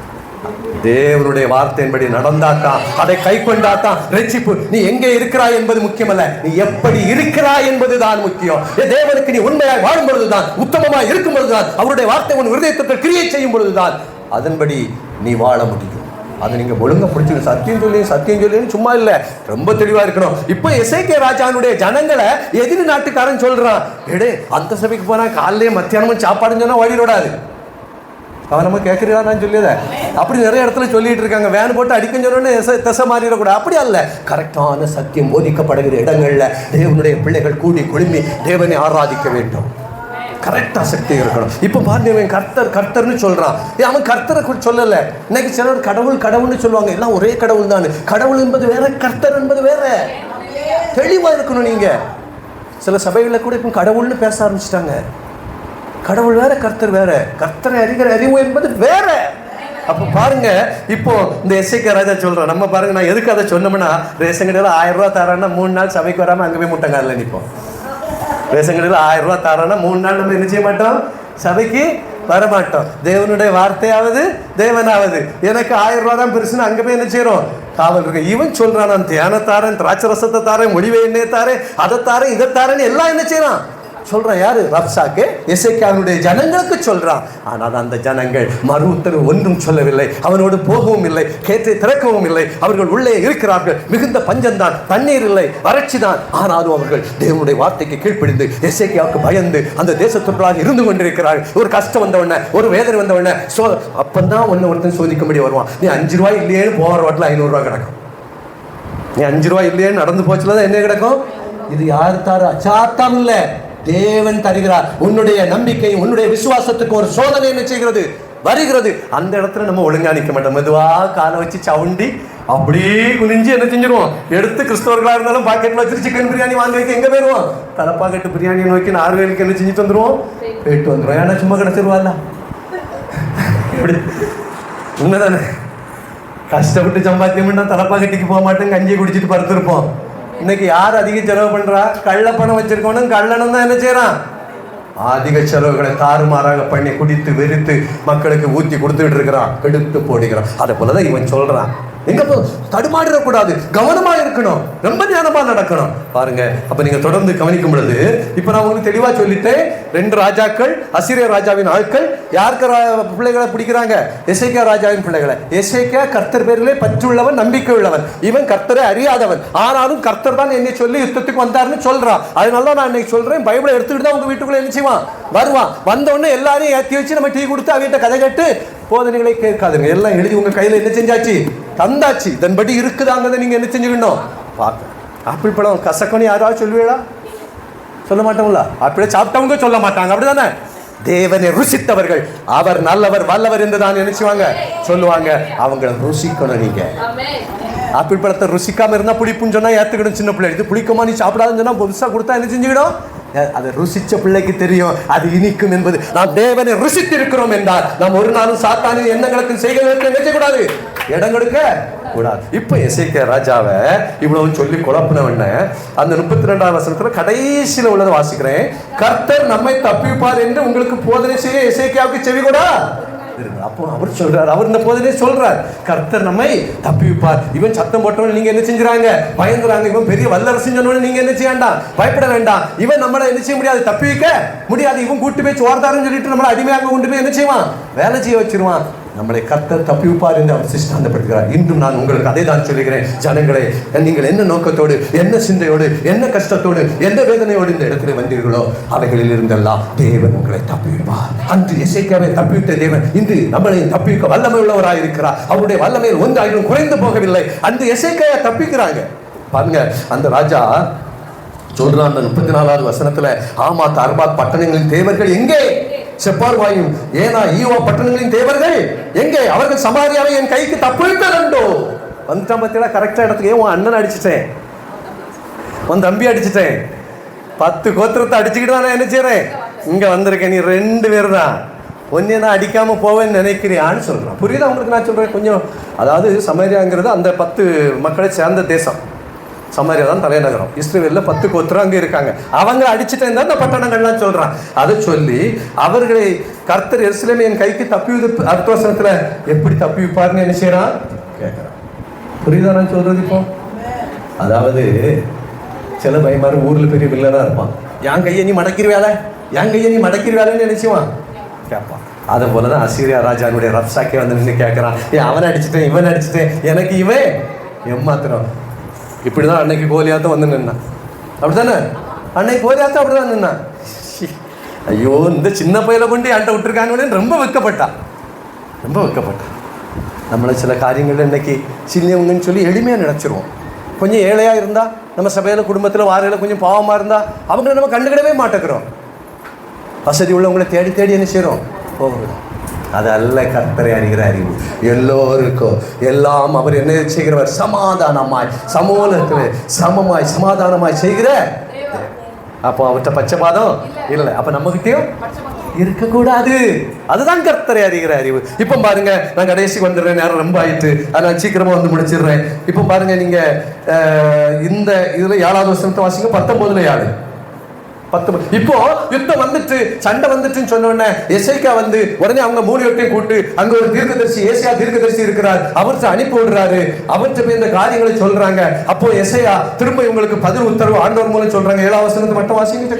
தேவனுடைய வார்த்தையின்படி நடந்தாத்தான், அதை கை கொண்டாத்தான் ரட்சிப்பு. நீ எங்கே இருக்கிறாய் என்பது முக்கியமல்ல, நீ எப்படி இருக்கிறாய் என்பதுதான் முக்கியம். தேவனுக்கு நீ உண்மையாய் வாழும் பொழுதுதான், உத்தமமாய் இருக்கும் பொழுதுதான், அவருடைய வார்த்தை உன் இருதயத்திற்கு கிரியை செய்யும் பொழுதுதான் அதன்படி நீ வாழ முடியும். அதை நீங்க ஒழுங்கா பிடிச்சிக்கணும். சத்தியம் சொல்லின்னு சும்மா இல்ல, ரொம்ப தெளிவா இருக்கணும். இப்போ எசேக்கியா ராஜாவுடைய ஜனங்களை எதிரி நாட்டுக்காரன் சொல்றான், எடே அந்த சபைக்கு போனா காலையிலே மத்தியானமும் சாப்பாடுன்னு சொன்னா ஓடிடாது. அவன் நம்ம கேட்கறா நான் சொல்லியத அப்படி நிறைய இடத்துல சொல்லிட்டு இருக்காங்க. வேன் போட்டு அடிக்க சொன்னோன்னு திசை மாறிடக்கூடாது. அப்படி அல்ல, கரெக்டான சத்தியம் போதிக்கப்படுகிற இடங்கள்ல தேவனுடைய பிள்ளைகள் கூடி குழுமி தேவனை ஆராதிக்க வேண்டும். கரெக்டா சக்தி இருக்கணும். இப்ப பாருங்க, கர்த்தர்னு சொல்றான். அவன் கர்த்தரை சொல்லல. இன்னைக்கு சிலர் கடவுள்னு சொல்லுவாங்க. எல்லாம் ஒரே கடவுள் தான். கடவுள் என்பது வேற, கர்த்தர் என்பது வேற. தெளிவா இருக்கணும். நீங்க சில சபைகளில் கூட இப்ப கடவுள்னு பேச ஆரம்பிச்சிட்டாங்க. கடவுள் வேற, கர்த்தர் வேற. கர்த்தரை அறிகிற அறிவு என்பது வேற. அப்ப பாருங்க, இப்போ இந்த எசேக்கியா ராஜா சொல்றான். நம்ம பாருங்க, நான் எதுக்கு அதை சொன்னோம்னா, ரேஷன் கடையில் 1000 ரூபா தரான்னா 3 நாள் சபைக்கு வராம அங்கே போய் முட்டங்காலில் நிற்போம். ரேஷன் கடையில் 1000 ரூபா தரான்னா 3 நாள் நம்ம என்ன செய்ய மாட்டோம், சபைக்கு வரமாட்டோம். தேவனுடைய வார்த்தையாவது தேவனாவது எனக்கு 1000 ரூபா தான் பெருசுன்னு அங்கே போய் என்ன செய்யறோம், காவல் இருக்கு. இவன் சொல்றான், நான் தியானத்தாரன், திராட்சை ரசத்தை தாரேன், ஒளிவை எண்ணெய் தாரேன், அதை தாரேன், இதை தாரேன்னு எல்லாம் என்ன செய்யறான் சொல்றான். யாரு? ரப்சாக்கு, எசேக்கியாவுடைய ஜனங்களுக்கு சொல்றான். ஆனால் அந்த ஜனங்கள் மறு உத்தரவு ஒன்றும் சொல்லவில்லை, அவனோடு போகவும் இல்லை, கேட்டை திறக்கவும் இல்லை. அவர்கள் உள்ளே இருக்கிறார்கள். மிகுந்த பஞ்சம்தான், தண்ணீர் இல்லை, வறட்சி தான். ஆனாலும் அவர்கள் தேவனுடைய வார்த்தைக்கு கீழ்ப்படிந்து எசேக்கியாவுக்கு பயந்து அந்த தேசத்திற்குள்ளாக இருந்து கொண்டிருக்கிறார்கள். ஒரு கஷ்டம் வந்தவொடனே, ஒரு வேதனை வந்தவொடனே அப்பந்தான் ஒருத்தன் சோதிக்கும்படி வருவான். நீ 5 ரூபாய் இல்லையேன்னு போகிற வாட்டில் 500 ரூபாய் கிடக்கும். நீ 5 ரூபாய் இல்லையேன்னு நடந்து போச்சுலதான் என்ன கிடக்கும்? இது யார் தாரா? சாத்தான் இல்லை, தேவன் தருகிறார். உன்னுடைய நம்பிக்கை, உன்னுடைய விசுவாசத்துக்கு ஒரு சோதனை என்ன செய்கிறது, வருகிறது. அந்த இடத்துல நம்ம ஒழுங்கா நிற்க மாட்டோம். மெதுவா காலை வச்சு சவுண்டி அப்படியே குனிஞ்சு என்ன செஞ்சிருவோம், எடுத்து கிறிஸ்தவர்களா இருந்தாலும் பாக்கெட்ல வச்சு சிக்கன் பிரியாணி வாங்கி வைக்க எங்க போயிருவோம், தலைப்பாக்கெட்டு பிரியாணி நோக்கி 4 வேலைக்கு என்ன செஞ்சுட்டு வந்துருவோம், போயிட்டு வந்துடும். ஏன்னா சும்மா கிடைச்சிருவாள்ல. இப்படி உண்மைதானே? கஷ்டப்பட்டு சம்பாத்தியம்னா தலைப்பாக்கெட்டிக்கு போக மாட்டோம், கஞ்சியை குடிச்சிட்டு படுத்திருப்போம். இன்னைக்கு யார் அதிக செலவு பண்றா? கள்ள பணம் வச்சிருக்கணும், கள்ளனும் தான் என்ன செய்யறான், அதிக செலவுகளை தாறுமாறாக பண்ணி குடித்து வெறுத்து மக்களுக்கு ஊற்றி கொடுத்துட்டு இருக்கிறான், எடுத்து போடுகிறான். அதை போலதான் இவன் சொல்றான். எங்க தடுமாறிடக்கூடாது, கவனமா இருக்கணும், ரொம்ப ஞானமா நடக்கணும். பாருங்க, அப்ப நீங்க தொடர்ந்து கவனிக்கும் பொழுது, இப்ப நான் உங்களுக்கு தெளிவா சொல்லிட்டேன். 2 ராஜாக்கள், அசீரிய ராஜாவின் ஆட்கள் யாருக்கு பிள்ளைகளை பிடிக்கிறாங்க? எசேக்கியா ராஜாவின் பிள்ளைகளை. எசேக்கியா கர்த்தர் பேரிலே பற்றுள்ளவன், நம்பிக்கை உள்ளவன். இவன் கர்த்தரை அறியாதவன். ஆனாலும் கர்த்தர் தான் என்னை சொல்லி யுத்தத்துக்கு வந்தாருன்னு சொல்றான். அதனால நான் இன்னைக்கு சொல்றேன், பைபிளை எடுத்துக்கிட்டு தான் உங்க வீட்டுக்குள்ள என்ன செய்வான், வருவான். வந்த உடனே எல்லாரையும் ஏற்றி வச்சு நம்ம டீ கொடுத்து அவங்கிட்ட கதை கேட்டு போதனைகளை கேட்காதுங்க. எல்லாம் எழுதி உங்க கையில என்ன செஞ்சாச்சு, தந்தாச்சு. இதன்படி இருக்குதாங்கிறத நீங்க என்ன செஞ்சுக்கணும், பார்க்க. ஆப்பிள் பழம் கசக்கணும் யாராவது சொல்லுவீங்களா? சொல்ல மாட்டோம்ல. ஆப்பிளை சாப்பிட்டவங்க சொல்ல மாட்டாங்க, அப்படிதானே? தேவனை ருசித்தவர்கள் அவர் நல்லவர் வல்லவர் என்று தான் நினைச்சுவாங்க, சொல்லுவாங்க. அவங்களை ருசிக்கணும். நீங்க ஆப்பிள் பழத்தை ருசிக்காம இருந்தா பிடிப்புன்னு சொன்னா ஏத்துக்கணும். சின்ன பிள்ளை இது பிடிக்குமா, நீ சாப்பிடாதுன்னு சொன்னா புதுசா கொடுத்தா என்ன செஞ்சுக்கிடும், அதை ருசிச்ச பிள்ளைக்கு தெரியும் அது இனிக்கும் என்பது. நாம் தேவனை ருசித்து இருக்கிறோம் என்றால் நாம் ஒரு நாளும் சாத்தானின் எண்ணங்களுக்கு செய்கிறதற்கு நினைக்கக்கூடாது, இடம் கொடுக்க கூடாது. இப்ப எசேக்கியா ராஜாவை இவ்வளவு சொல்லி குழப்பினவன அந்த 32ஆம் வசனத்துல கடைசியில உள்ளதை வாசிக்கிறேன். கர்த்தர் நம்மை தப்பிப்பார் என்று உங்களுக்கு போதனை செய்ய எசேக்கியாவுக்கு செவி கூட. அப்போ அவர் சொல்றார், அவர் இந்த போதனை சொல்றார், கர்த்தர் நம்மை தப்பிப்பார். இவன் சத்தம் போட்டவன் நீங்க என்ன செஞ்சுறாங்க, பயந்துறாங்க. இவன் பெரிய வல்லரசு சொன்னவன் நீங்க என்ன செய்ய வேண்டாம், பயப்பட வேண்டாம். இவன் நம்மளை என்ன செய்ய முடியாது, தப்பி வைக்க முடியாது. இவன் கூட்டு போய் சோர்தாருன்னு சொல்லிட்டு நம்மளை அடிமையாக கொண்டு போய் என்ன செய்வான், வேலை செய்ய வச்சிருவான். நம்மளை கர்த்தர் தப்பிப்பார் என்று அவர் சிஷ்டாந்தப்படுகிறார். இன்றும் நான் உங்களுக்கு அதை தான் சொல்லுகிறேன். ஜனங்களே, நீங்கள் என்ன நோக்கத்தோடு, என்ன சிந்தையோடு, என்ன கஷ்டத்தோடு, எந்த வேதனையோடு இந்த இடத்துல வந்தீர்களோ அவைகளில் இருந்தெல்லாம் தேவன் உங்களை தப்பிப்பார். அன்று எசேக்கியாவை தப்பிவிட்ட தேவன் இன்று நம்மளை தப்பிக்க வல்லமை உள்ளவராக இருக்கிறார். அவருடைய வல்லமையில் ஒன்றாயிரம் குறைந்து போகவில்லை. அந்த எசேக்கியாவை தப்பிக்கிறாங்க. பாருங்க, அந்த ராஜா சொல்றான் அந்த 34ஆவது வசனத்துல, ஆமாத் அர்பாத் பட்டணங்களின் தேவர்கள் எங்கே? செப்பார்வாயும் ஏனா ஈவா பட்டணங்களின் தேவர்கள் எங்கே? அவர்கள் சமாரியாவை என் கைக்கு தப்புவித்தோ. வந்துட்டான் பத்தியா, கரெக்டா இடத்துக்கு. உன் அண்ணன் அடிச்சுட்டேன், உன் தம்பி அடிச்சுட்டேன், 10 கோத்திரத்தை அடிச்சுக்கிட்டு தான் நான் என்ன செய்றேன், இங்க வந்திருக்கேன். நீ 2 பேர் தான், ஒன்னே நான் அடிக்காம போவேன்னு நினைக்கிறியான்னு சொல்றான். புரியுதா உங்களுக்கு நான் சொல்றேன் கொஞ்சம்? அதாவது சமாரியாங்கிறது அந்த 10 மக்களை சேர்ந்த தேசம். சமாரியா தான் தலைநகரம். இஸ்ரவேல்ல 10 கோத்திரம் அங்கே இருக்காங்க. அவங்க அடிச்சுட்டே இருந்தா அந்த பட்டணங்கள்லாம் சொல்றான். அதை சொல்லி அவர்களை கர்த்தர் எருசலேமை என் கைக்கு தப்பி அடுத்த வசனத்துல எப்படி தப்பி வைப்பாருன்னு என்ன செய்யறான் கேட்கிறான். புரியுதா நான் சொல்றது? இப்போ அதாவது சில பயமாரு ஊர்ல பெரிய வில்லனா இருப்பான். என் கையை நீ மடக்கிடுவேல, என் கையை நீ மடக்கிடுவேலன்னு நினைச்சுவான் கேட்பான். அதை போலதான் அசீரியா ராஜானுடைய ரப்சாக்கே வந்து நின்று கேட்கறான், அவனை அடிச்சுட்டேன் இவன் அடிச்சுட்டேன், எனக்கு இவன் ஏமாத்திரம். இப்படிதான் அன்னைக்கு கோலியாத்தான் வந்து நின்னான். அப்படித்தானே அன்னைக்கு கோலியாத்தான் அப்படிதான் நின்னான். ஐயோ இந்த சின்ன பையில கொண்டு என்கிட்ட விட்டுருக்காங்க ரொம்ப வெட்கப்பட்டான், ரொம்ப வெட்கப்பட்டான். நம்மளை சில காரியங்கள் இன்னைக்கு சின்னவங்கன்னு சொல்லி எளிமையாக நினச்சிருவோம். கொஞ்சம் ஏழையாக இருந்தால் நம்ம சபையில் குடும்பத்தில் வாரையில் கொஞ்சம் பாவமாக இருந்தால் அவங்கள நம்ம கண்டுக்கிடவே மாட்டேங்கிறோம். வசதி உள்ளவங்களை தேடி தேடி என்ன செய்கிறோம், போகிறோம். அது அல்ல கர்த்தரை அறிகிற அறிவு. எல்லோருக்கும் எல்லாம் அவர் என்ன செய்கிறவர், சமாதானமாய் சமூகத்தில் சமமாய் சமாதானமாய் செய்கிற. அப்போ அவர்கிட்ட பச்சைபாதம் இல்லை, அப்போ நம்மகிட்டயும் இருக்கக்கூடாது. அதுதான் கர்த்தரை அறிகிற அறிவு. இப்போ பாருங்க, நான் கடைசிக்கு வந்துடுறேன், நேரம் ரொம்ப ஆயிட்டு, அதனால் சீக்கிரமா வந்து முடிச்சிடுறேன். இப்போ பாருங்க, நீங்க இந்த இதுல 7வது வசனத்தை வாசிங்க, 19ல 7. இப்போ யுத்தம் வந்துட்டு சண்டை வந்துட்டுன்னு சொன்ன உடனே எசேக்கியா வந்து உடனே அவங்க 3 பேரையும் கூட்டு அங்க ஒரு தீர்க்கதரிசி ஏசாயா தீர்க்கதரிசி இருக்கிறார், அவர்கிட்ட அனுப்பி விடுறாரு. அவர்கிட்ட போய் இந்த காரியங்களை சொல்றாங்க. அப்போ எசேயா திரும்ப இவங்களுக்கு பதில் உத்தரவு ஆண்டவர் மூலம் சொல்றாங்க. 7வது வசனத்தை மட்டும் வாசிங்க.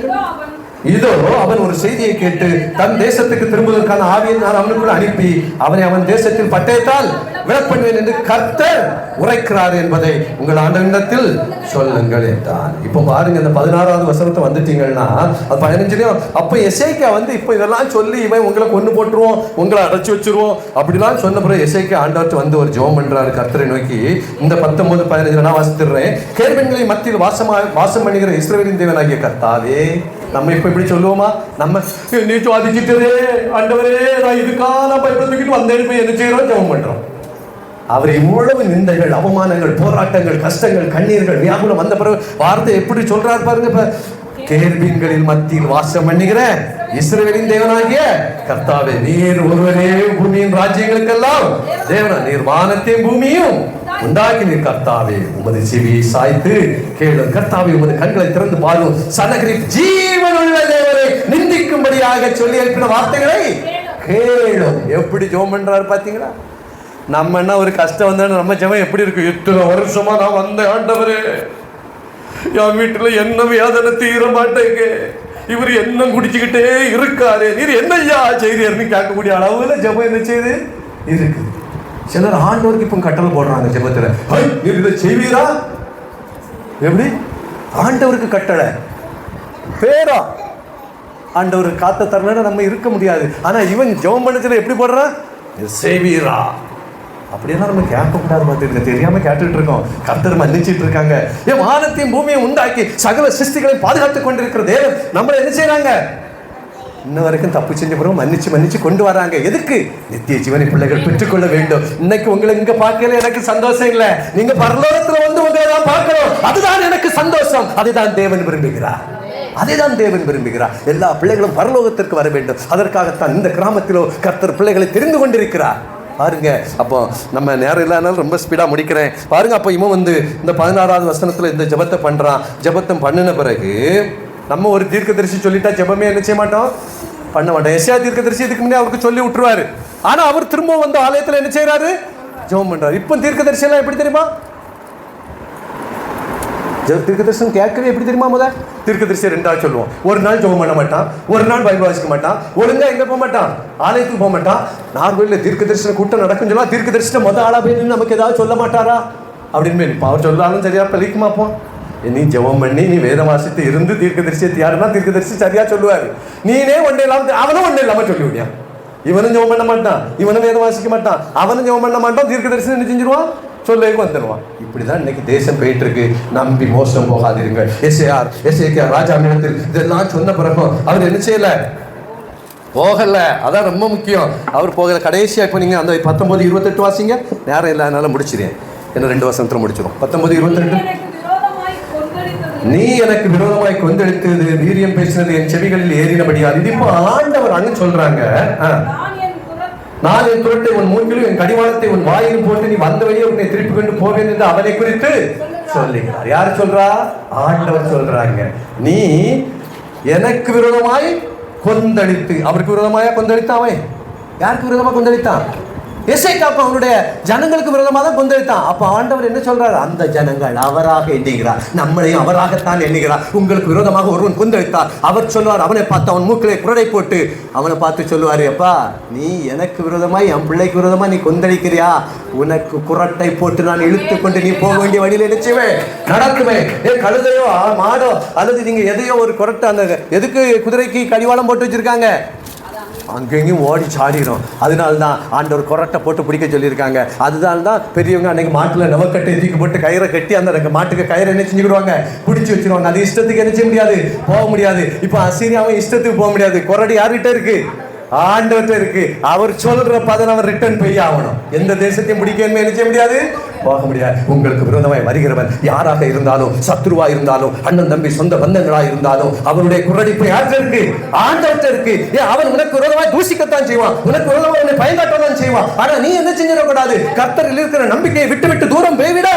இதோ அவன் ஒரு செய்தியை கேட்டு தன் தேசத்துக்கு திரும்புவதற்கான ஆவியை நான் அவனுக்குள்ள அனுப்பி அவனை அவன் தேசத்தில் பட்டயத்தால் விழப்பண்ணுவேன் என்று கர்த்தர் உரைக்கிறார் என்பதை உங்கள் ஆண்டவனிடத்தில் சொல்லுங்கள் என்றான். இப்போ பாருங்க, இந்த 16வது வசனத்தை வந்துட்டீங்கன்னா அது 15லயும் அப்ப எசேக்கியா வந்து இப்போ இதெல்லாம் சொல்லி இவன் உங்களை கொண்டு போட்டுருவோம், உங்களை அடைச்சு வச்சிருவோம் அப்படிலாம் சொன்ன பிறகு எசேக்கியா ஆண்டவர்கிட்ட வந்து ஒரு ஜெபம் பண்றாரு கர்த்தரை நோக்கி. இந்த 19, 15 நான் வாசித்துறேன். கேர்பென்களை மத்தியில் வாசம் பண்ணுகிற இஸ்ரவேலின் தேவனாகிய கர்த்தாவே. நம்ம இப்ப இப்படி சொல்லுவோமா, நம்ம நீ சுவாதிச்சுட்டதே ஆண்டவரே, நான் இதுக்கான பயப்படுத்திக்கிட்டு வந்தேன் போய் என்ன செய்யறோம், ஜெபம் பண்றோம். அவர் இவ்வளவு நிந்தைகள், அவமானங்கள், போராட்டங்கள், கஷ்டங்கள், கண்ணீர்கள், வியாகுலம் வந்த பிறகு வார்த்தை எப்படி சொல்றாரு பாருங்க. இப்ப கேர்பீன்களின் மத்தியில் வாசம் பண்ணுகிற இஸ்ரவேலின் தேவனாகிய கர்த்தாவே, நீர் ஒருவரே பூமியின் ராஜ்யங்களுக்கெல்லாம் தேவனா, நீர் வானத்தையும் பூமியும் உண்டாக்கினீர் கர்த்தாவே. உமது செவியை சாய்த்து கேளும் கர்த்தாவே, உமது கண்களை திறந்து பாரும். சனகரிப் ஜீவனுள்ள தேவரை நிந்திக்கும்படியாக சொல்லி எழுப்பின வார்த்தைகளை கேளும். எப்படி ஜெபம் பண்றாரு பாத்தீங்களா? நம்ம என்ன ஒரு கஷ்டம் வந்தா நம்ம ஜெபம் எப்படி இருக்கு? இத்தனை வருஷமா நான் வந்த ஆண்டவரே, என் வீட்டுல என்ன வேதனை தீர மாட்டேங்க, இவர் என்ன குடிச்சுக்கிட்டே இருக்காரு, நீர் என்னையா செய்தியாருன்னு கேட்கக்கூடிய அளவுல ஜெபம் என்ன செய்யுது இருக்கு. சிலர் ஆண்டவருக்கு இப்போ கட்டளை போடுறாங்க ஜெபத்துல, நீர் இதை செய்வீரா? எப்படி ஆண்டவருக்கு கட்டளை பேரா? ஆண்டவருக்கு காத்த தரல நம்ம இருக்க முடியாது. ஆனா இவன் ஜெபம் பண்ணதுல எப்படி போடுறான், செய்வீரா? அப்படியெல்லாம் நம்ம கேட்கக்கூடாது. பார்த்துருக்க தெரியாம கேட்டுட்டு இருக்கோம். கர்த்தர் மன்னிச்சிட்டு இருக்காங்க. என் வானத்தையும் பூமியை உண்டாக்கி சகல சிருஷ்டிகளை பாதுகாத்துக் கொண்டிருக்கிற தேவன் நம்மளை என்ன செய்யறாங்க, இன்ன வரைக்கும் தப்பு செஞ்ச பிறகு மன்னிச்சு கொண்டு வராங்க. எதுக்கு? நித்திய ஜீவனை பிள்ளைகள் பெற்றுக்கொள்ள வேண்டும். இன்னைக்கு உங்களை இங்க பார்க்கல எனக்கு சந்தோஷம் இல்லை, நீங்க பரலோகத்துல வந்து உங்களை நான் பார்க்கிறோம், அதுதான் எனக்கு சந்தோஷம். அதுதான் தேவன் விரும்புகிறார், அதைதான் தேவன் விரும்புகிறார். எல்லா பிள்ளைகளும் பரலோகத்திற்கு வர வேண்டும். அதற்காகத்தான் இந்த கிராமத்திலோ கர்த்தர் பிள்ளைகளை தெரிந்து கொண்டிருக்கிறார். பாருங்க, அப்போ நம்ம நேரம் இல்லாதனால ரொம்ப ஸ்பீடா முடிக்கிறேன். பாருங்க, அப்போ இவன் வந்து இந்த 16வது வசனத்துல இந்த ஜெபத்தை பண்றான். ஜெபத்தை பண்ணின பிறகு நம்ம ஒரு தீர்க்கதரிசி சொல்லிட்டா ஜெபமே என்ன செய்ய மாட்டோம், பண்ண மாட்டோம். எஸ்ஐயா தீர்க்கதரிசி இதுக்கு முன்னே அவருக்கு சொல்லி விட்டுருவாரு. ஆனா அவர் திரும்ப வந்து ஆலயத்துல என்ன செய்யறாரு, ஜெபம் பண்றாரு. இப்போ தீர்க்கதரிசி எல்லாம் எப்படி தெரியுமா, தீர்க்கதரிசனம் கேட்கவே எப்படி தெரியுமா, முதல் தீர்க்கதரிசி 2 சொல்லுவோம். ஒரு நாள் ஜெபம் பண்ண மாட்டான், ஒரு நாள் பைபிள் வாசிக்க மாட்டான், ஒழுங்கா எங்க போக மாட்டான், ஆலயத்துக்கு போக மாட்டான். நார்வேல தீர்க்கதரிசன கூட்டம் நடக்கும் சொல்லலாம், தீர்க்கதரிசன ஆளா போய் நமக்கு ஏதாவது சொல்ல மாட்டாரா அப்படின்னு இப்போ அவர் சொல்லாலும் சரியா பழிக்குமா? அப்போ நீ ஜெபம் பண்ணி நீ வேதம் வாசித்து இருந்து தீர்க்கதரிசியை யாருன்னா தீர்க்கதரிசி சரியா சொல்லுவாரு. நீனே ஒன்றே இல்லாம அவனும் ஒன்றே இல்லாம சொல்லி விடியா. இவனும் ஜெபம் பண்ண மாட்டான், இவனும் வேதம் வாசிக்க மாட்டான், அவனும் ஜெபம் பண்ண மாட்டான், தீர்க்கதரிசி என்ன செஞ்சிருவான், சொல்லேக்கு வந்துடுவான். இப்படிதான் இன்னைக்கு தேசம் போயிட்டு இருக்கு. நம்பி மோசம் போகாதீர்கள். எசேக்கியா ராஜா இடத்தில் இதெல்லாம் சொன்ன பிறகும் அவர் என்ன செய்யல, போகல. அதான் ரொம்ப முக்கியம், அவர் போகல. கடைசியா இப்போ நீங்க அந்த 19, 28 வாசிங்க. நேரம் இல்லாதனால முடிச்சிருக்கேன், என்ன 2 வசனத்துல முடிச்சிடும். 19, 22 நீ எனக்கு விரோதமாய் கொந்தளித்தது வீரியம் பேசினது என் செவிகளில் ஏறினபடியால். இது இப்போ ஆண்டவர் அங்க சொல்றாங்க, நான் என் குரட்டை உன் மூக்கிலும் என் கடிவாளத்தை உன் வாயிலும் போட்டு நீ வந்த வழியே உன்னை திருப்பி கொண்டு போவேன் என்று அவனை குறித்து சொல்லுகிறார். யார் சொல்றா? ஆண்டவர் சொல்றாங்க. நீ எனக்கு விரோதமாய் கொந்தளித்து, அவருக்கு விரோதமாயா கொந்தளித்தான்? யாருக்கு விரோதமா கொந்தளித்தான்? எசேக்கியாவுக்கு அவனுடைய ஜனங்களுக்கு விரோதமாக தான் கொந்தளித்தான். அப்ப ஆண்டவர் என்ன சொல்றாரு? அந்த ஜனங்கள் அவராக எண்ணுகிறார், நம்மளையும் அவராகத்தான் எண்ணுகிறார். உங்களுக்கு விரோதமாக ஒருவன் கொந்தளித்தார், அவர் சொல்லுவார், அவனை பார்த்து அவன் மூக்கிலே குரடை போட்டு அவனை பார்த்து சொல்லுவாரு, அப்பா நீ எனக்கு விரோதமாய் என் பிள்ளைக்கு விரோதமா நீ கொந்தளிக்கிறியா? உனக்கு குரட்டை போட்டு நான் இழுத்து கொண்டு நீ போக வேண்டிய வழியில நினைச்சுவே நடக்குமே. கழுதையோ மாடோ அல்லது நீங்க எதையோ ஒரு குரட்டை, அந்த எதுக்கு குதிரைக்கு கடிவாளம் போட்டு வச்சிருக்காங்க? அங்கெங்கேயும் ஓடி சாடிடும். அதனால்தான் ஆண்டவர் குரட்டை போட்டு பிடிக்க சொல்லியிருக்காங்க. அதனால தான் பெரியவங்க அன்னைக்கு மாட்டில் நவக்கட்டை தூக்கி போட்டு கயிறை கட்டி அந்த மாட்டுக்கு கயிறை என்ன செஞ்சுக்கிடுவாங்க? பிடிச்சி வச்சிருவாங்க. அது இஷ்டத்துக்கு என்ன செய்ய முடியாது, போக முடியாது. இப்போ அசீரியாவும் இஷ்டத்துக்கு போக முடியாது. குரடி யார்கிட்ட இருக்கு? ஆண்டவர்கிட்ட இருக்கு. அவர் சொல்ற பதன் அவர் ரிட்டர்ன் போய் ஆகணும். எந்த தேசத்தையும் பிடிக்கணுமே என்ன செய்ய முடியாது, போக முடியாது. உங்களுக்கு விரோதமாய் வருகிறவன் யாராக இருந்தாலும், சத்ருவா இருந்தாலும், அண்ணன் தம்பி சொந்த பந்தங்களா இருந்தாலும், அவனுடைய குரடிப்பு யார்கிட்ட இருக்கு? ஆண்டவர்கிட்ட இருக்கு. அவன் உனக்கு விரோதமாய் தூசிக்கத்தான் செய்வான், உனக்கு விரோதமாய் உன்னை பயன்காட்டத்தான் செய்வான். ஆனா நீ என்ன செஞ்சிடக்கூடாது? கர்த்தரில் இருக்கிற நம்பிக்கையை விட்டு விட்டு தூரம் போய்விட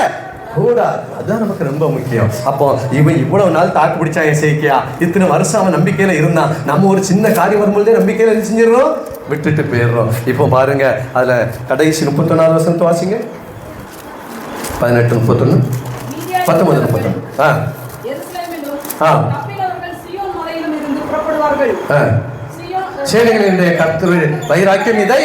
கூடாது. அதுதான் நமக்கு ரொம்ப முக்கியம். அப்போ இவன் இவ்வளவு நாள் தாக்கு பிடிச்சா எசேக்கியா, இத்தனை வருஷம் அவன் நம்பிக்கையில இருந்தான். நம்ம ஒரு சின்ன காரியம் வரும்போதே நம்பிக்கையில என்ன செஞ்சிடறோம்? விட்டுட்டு போயிடுறோம். இப்போ பாருங்க, அதுல கடைசி 34 வருஷத்து வாசிங்க. 18, 31, 19, 31. சேனைகளினுடைய கர்த்தருடைய வைராக்கியம் இதை,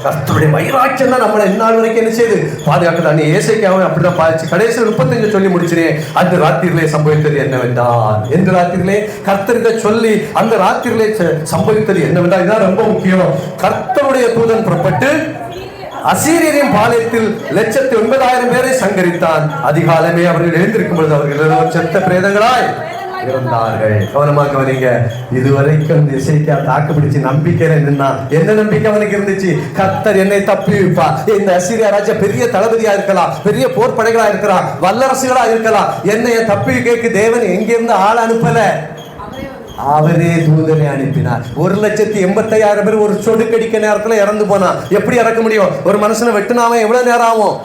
கர்த்தருடைய வைராக்கியம் தான் நம்மளை இந்நாள் வரைக்கும் என்ன செய்து பாதுகாக்குதான். நீ ஏசேக்கியாவை அப்படிதான் பாதிச்சு கடைசி 35 சொல்லி முடிச்சினேன். அந்த ராத்திரியிலே சம்பவித்தது என்னவென்றால், எந்த ராத்திரியிலே கர்த்தரிட சொல்லி அந்த ராத்திரியிலே சம்பவித்தது என்னவென்றால், இதுதான் ரொம்ப முக்கியம். கர்த்தருடைய தூதன் புறப்பட்டு அசீரியரின் பாளையத்தில் 1,09,000 பேரை சங்கரித்தான். அதிகாலமே அவர்கள் எழுந்திருக்கும் பொழுது அவர்கள் செத்த பிரேதங்களாய் இருந்தார்கள். கவனமாக கவனிங்க. இதுவரைக்கும் எசேக்கியா தாக்கு பிடிச்சு நம்பிக்கையில நின்னா, என்ன நம்பிக்கை அவனுக்கு இருந்துச்சு? கர்த்தர் என்னை தப்பி வைப்பா. இந்த அசீரியா ராஜா பெரிய தளபதியா இருக்கலாம், பெரிய போர் படைகளா இருக்கலாம், வல்லரசுகளா இருக்கலாம், என்னைய தப்பி கேட்க தேவன் எங்கிருந்து ஆள் அனுப்பல, அவரே தூதனை அனுப்பினார். 1,85,000 பேர் ஒரு சொடுக்கடிக்க நேரத்துல இறந்து போனா. எப்படி இறக்க முடியும்? ஒரு மனுஷனை வெட்டுனாம எவ்வளவு நேரம் ஆகும்?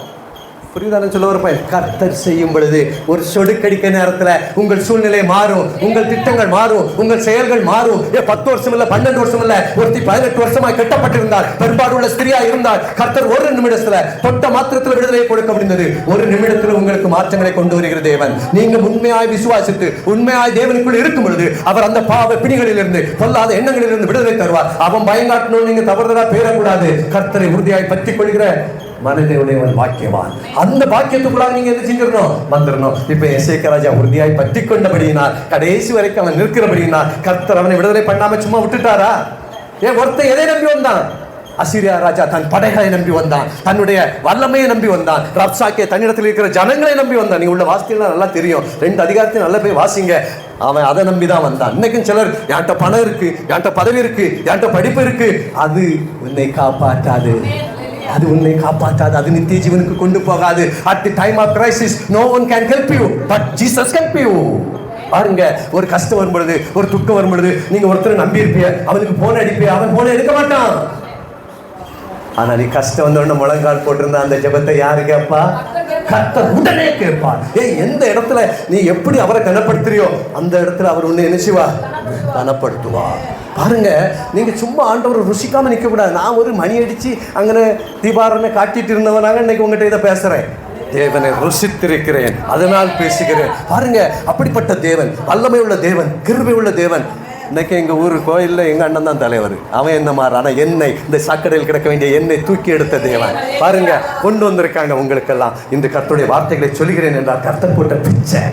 புரியுதானு சொல்ல ஒரு பையன். கர்த்தர் செய்யும் பொழுது ஒரு சொடுக்கடிக்க நேரத்துல உங்கள் சூழ்நிலை மாறும், உங்கள் திட்டங்கள் மாறும், உங்கள் செயல்கள் மாறும். 10 வருஷம் இல்ல, 12 வருஷம் இல்ல, ஒருத்தி 18 வருஷமா கட்டப்பட்டிருந்தார், பெரும்பாடுள்ள ஸ்திரியா இருந்தார். கர்த்தர் ஒரு நிமிடத்துல தொட்ட மாத்திரத்துல விடுதலை கொடுக்க முடிந்தது. ஒரு நிமிடத்துல உங்களுக்கு மாற்றங்களை கொண்டு வருகிற தேவன். நீங்க உண்மையாய் விசுவாசித்து உண்மையாய் தேவனுக்குள் இருக்கும் பொழுது அவர் அந்த பாவ பிணிகளில் இருந்து, பொல்லாத எண்ணங்களில் இருந்து விடுதலை தருவார். அவன் பயங்காட்டணும் நீங்க தவறுதலா பேரக்கூடாது. கர்த்தரை உறுதியாய் பற்றி கொள்கிற மனிதனுடையவன் பாக்கியவான். அந்த பாக்கியத்துக்குள்ளாக நீங்க என்ன செஞ்சிடணும்? வந்துடணும். இப்ப எசேக்கியா ராஜா உறுதியாய் பற்றி கொண்டபடியினார், கடைசி வரைக்கும் அவன் நிற்கிறபடியினார், கர்த்தர் அவனை விடுதலை பண்ணாம சும்மா விட்டுட்டாரா? ஒருத்தன் எதை நம்பி வந்தான்? அசீரியா ராஜா தன் படைகளை நம்பி வந்தான், தன்னுடைய வல்லமையை நம்பி வந்தான், ரப்சாக்கே தன்னிடத்தில் இருக்கிற ஜனங்களை நம்பி வந்தான். நீ உள்ள வாசிக்கலாம் நல்லா தெரியும், 2 அதிகாரத்தையும் நல்லா போய் வாசிங்க. அவன் அதை நம்பிதான் வந்தான். இன்னைக்கும் சிலர், என்கிட்ட பணம் இருக்கு, என்கிட்ட பதவி இருக்கு, என்கிட்ட படிப்பு இருக்கு, அது உன்னை காப்பாற்றாது, அது உன்னை காப்பாற்றாது, அது நித்திய ஜீவனுக்கு கொண்டு போகாது. At the time of crisis no one can help you but Jesus help you. பாருங்க, ஒரு கஷ்டம் வரும் பொழுது, ஒரு துக்கம் வரும் பொழுது நீங்க ஒருத்தரை நம்பி இருப்பீங்க, அவனுக்கு போன் அடிப்பீங்க, அவன் போனை எடுக்க மாட்டான். ஆனா நீ கஷ்டம் வந்த உடனே முழங்கால் போட்டிருந்தா அந்த ஜெபத்தை யாரு கேட்பா? கர்த்தர் உடனே கேட்பார். எந்த இடத்துல நீ எப்படி அவரை கனப்படுத்துறியோ அந்த இடத்துல அவர் உன்னை என்ன செய்வா? கனப்படுத்துவார். பாருங்க, நீங்க சும்மா ஆண்டவர் ருசிக்காம நிக்க கூடாது. நான் ஒரு மணி அடிச்சு அங்கே தீபாரனை காட்டிட்டு இருந்தவனாக இன்னைக்கு உங்ககிட்ட இதை பேசுறேன். தேவனை ருசித்திருக்கிறேன், அதனால் பேசுகிறேன். பாருங்க, அப்படிப்பட்ட தேவன், வல்லமை உள்ள தேவன், கிருபை உள்ள தேவன். இன்னைக்கு எங்க ஊர் கோயில்ல எங்க அண்ணன் தான் தலைவர். அவன் என்ன மாறு, ஆனா என்னை, இந்த சாக்கடையில் கிடக்க வேண்டிய என்னை தூக்கி எடுத்த தேவன் பாருங்க கொண்டு வந்திருக்காங்க உங்களுக்கெல்லாம். இந்த கர்த்தருடைய வார்த்தைகளை சொல்கிறேன் என்றால் கர்த்தர் போட்ட பிச்சை.